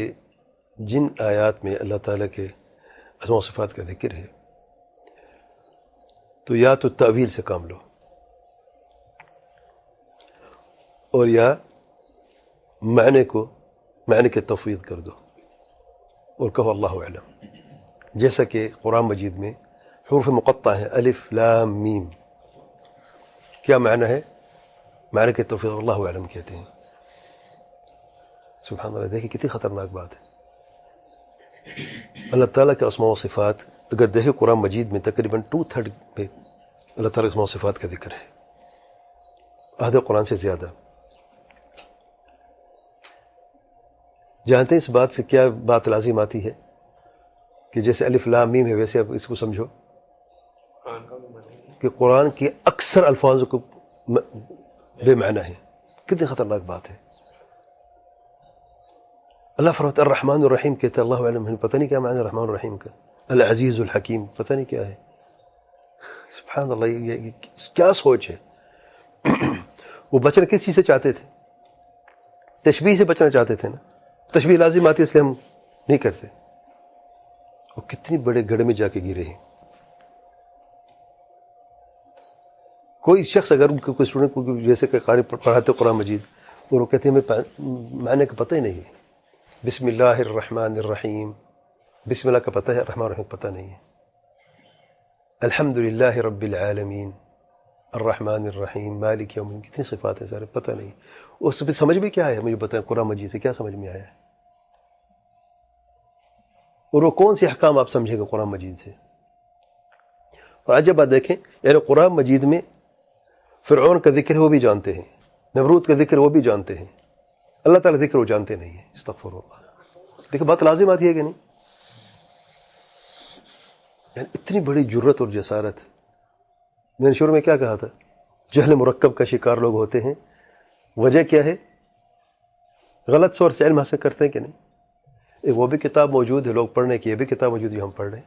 A: جن آیات میں اللہ تعالیٰ کے اسماء و صفات کا ذکر ہے تو یا تو تعویل سے کام لو اور یا معنی کے تفویض کر دو اور کہو اللہ اعلم. جیسا کہ قرآن مجید میں حروف مقطع ہیں الف لام میم، کیا معنی ہے؟ معنی کے تفویض اللہ اعلم کہتے ہیں. سبحان اللہ، دیکھیں کتنی خطرناک بات ہے. اللہ تعالیٰ کے اسماء و صفات اگر دیکھیں قرآن مجید میں تقریباً 2/3 میں اللہ تعالیٰ کے اسماء و صفات کا ذکر ہے، آدھے قرآن سے زیادہ. جانتے ہیں اس بات سے کیا بات لازم آتی ہے کہ جیسے الف لام میم ہے ویسے اب اس کو سمجھو
D: قرآن کا بھی معنی ہے
A: کہ قرآن کے اکثر الفاظ کو بے معنی ہے. کتنی خطرناک بات ہے. اللہ فرماتا ہے الرحمن الرحیم کہتے ہیں، اللہ علم پتہ نہیں کیا معنی الرحمن الرحیم کا. العزیز الحکیم پتہ نہیں کیا ہے. سبحان اللہ، یہ کیا سوچ ہے. وہ بچنا کس چیز سے چاہتے تھے؟ تشبیہ سے بچنا چاہتے تھے نا. تشبیہ لازم آتی ہے اس لیے ہم نہیں کرتے. وہ کتنی بڑے گڑھ میں جا کے گرے ہیں. کوئی شخص اگر کوئی اسٹوڈنٹ کو جیسے کہ قاری پڑھاتے قرآن مجید اور وہ کہتے ہیں ہمیں معنی کا پتہ ہی نہیں ہے، بسم اللہ الرحمن الرحیم، بسم اللہ کا پتہ ہے، الرحمن الرحیم پتہ نہیں ہے. الحمد للہ رب العالمین الرحمن الرحیم مالک یوم الدین، کتنی صفات ہیں سارے پتہ نہیں. اس پہ سمجھ میں کیا ہے؟ مجھے بتائیں قرآن مجید سے کیا سمجھ میں آیا ہے؟ اور وہ کون سے احکام آپ سمجھیں گے قرآن مجید سے؟ اور عجب بات دیکھیں، یعنی قرآن مجید میں فرعون کا ذکر ہے وہ بھی جانتے ہیں، نمرود کا ذکر وہ بھی جانتے ہیں، اللہ تعالیٰ ذکر وہ جانتے نہیں ہیں. استغفر اللہ. دیکھیں بات لازم آتی ہے کہ نہیں؟ یعنی اتنی بڑی جرت اور جسارت. میں نے شروع میں کیا کہا تھا؟ جہل مرکب کا شکار لوگ ہوتے ہیں. وجہ کیا ہے؟ غلط سورس سے علم حاصل کرتے ہیں کہ نہیں. ایک وہ بھی کتاب موجود ہے لوگ پڑھنے کی، یہ بھی کتاب موجود ہے جو ہم پڑھ رہے ہیں.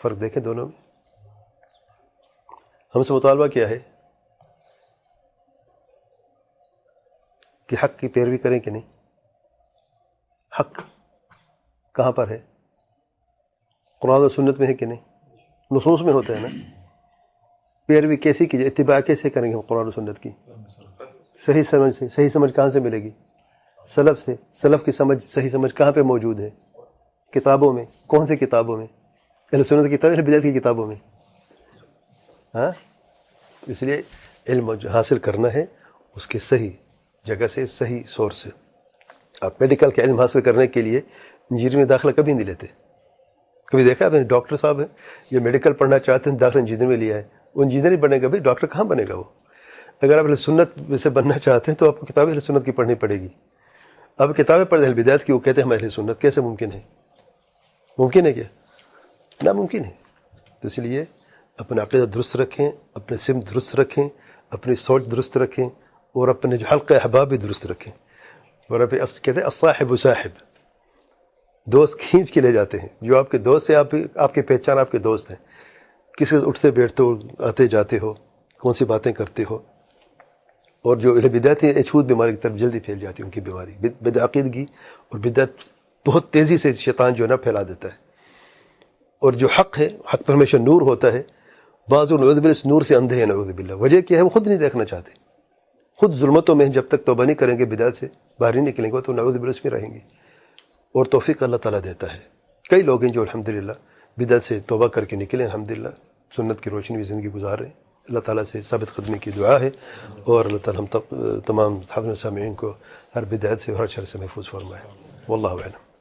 A: فرق دیکھیں دونوں میں. ہم سے مطالبہ کیا ہے کہ حق کی پیروی کریں کہ نہیں. حق کہاں پر ہے؟ قرآن و سنت میں ہے کہ نہیں؟ نصوص میں ہوتا ہے نا. پیروی کیسی کیجیے، اتباع کیسے کریں گے ہم قرآن و سنت کی؟ صحیح سمجھ سے. صحیح سمجھ کہاں سے ملے گی؟ سلف سے. سلف کی سمجھ، صحیح سمجھ کہاں پہ موجود ہے؟ کتابوں میں. کون سی کتابوں میں؟ اہل سنت کی کتابیں، بدعت کی کتابوں میں. ہاں، اس لیے علم حاصل کرنا ہے اس کے صحیح جگہ سے، صحیح سورس سے. آپ میڈیکل کا علم حاصل کرنے کے لیے انجینئرنگ میں داخلہ کبھی نہیں لیتے. کبھی دیکھا آپ نے ڈاکٹر صاحب ہیں یہ میڈیکل پڑھنا چاہتے ہیں، داخلہ انجینئر میں لیا ہے، وہ انجینئر ہی بنے گا. بھائی ڈاکٹر کہاں بنے گا وہ؟ اگر آپ اہل سنت سے بننا چاہتے ہیں تو آپ کو کتاب اہل سنت کی پڑھنی پڑے گی. آپ کتابیں پڑھیں اہل بدعت کی، وہ کہتے ہیں ہم اہل سنت. کیسے ممکن ہے؟ ممکن ہے کیا؟ ناممکن ہے. تو اس لیے اپنا عقیدہ درست رکھیں، اپنے سمت درست رکھیں، اپنی سوچ درست رکھیں، اور اپنے جو حلقہ احباب بھی درست رکھیں. اور اب کہتے ہیں الصاحب صاحب، دوست کھینچ کے لے جاتے ہیں. جو آپ کے دوست ہیں، آپ کی پہچان آپ کے دوست ہیں. کسی سے اٹھتے بیٹھتے ہو، آتے جاتے ہو، کون سی باتیں کرتے ہو. اور جو بدعت ہے چھوت بیماری کی طرف جلدی پھیل جاتی ہے. ان کی بیماری بدعقیدگی اور بدعت بہت تیزی سے شیطان جو ہے نا پھیلا دیتا ہے. اور جو حق ہے، حق پر ہمیشہ نور ہوتا ہے. بعض نعوذ باللہ اس نور سے اندھے ہیں، نعوذ باللہ. وجہ کیا ہے؟ وہ خود نہیں دیکھنا چاہتے. خود ظلمتوں میں جب تک توبہ نہیں کریں گے، بدعت سے باہر نہیں نکلیں گے تو نعوذ باللہ اس میں رہیں گے. اور توفیق اللہ تعالیٰ دیتا ہے. کئی لوگ ہیں جو الحمدللہ بدعت سے توبہ کر کے نکلے، الحمدللہ سنت کی روشنی میں زندگی گزار رہے ہیں. اللہ تعالیٰ سے ثابت قدمی کی دعا ہے، اور اللہ تعالیٰ ہم تمام حاضرین سامعین کو ہر بدعت سے، ہر شر سے محفوظ فرمائے. واللہ اعلم.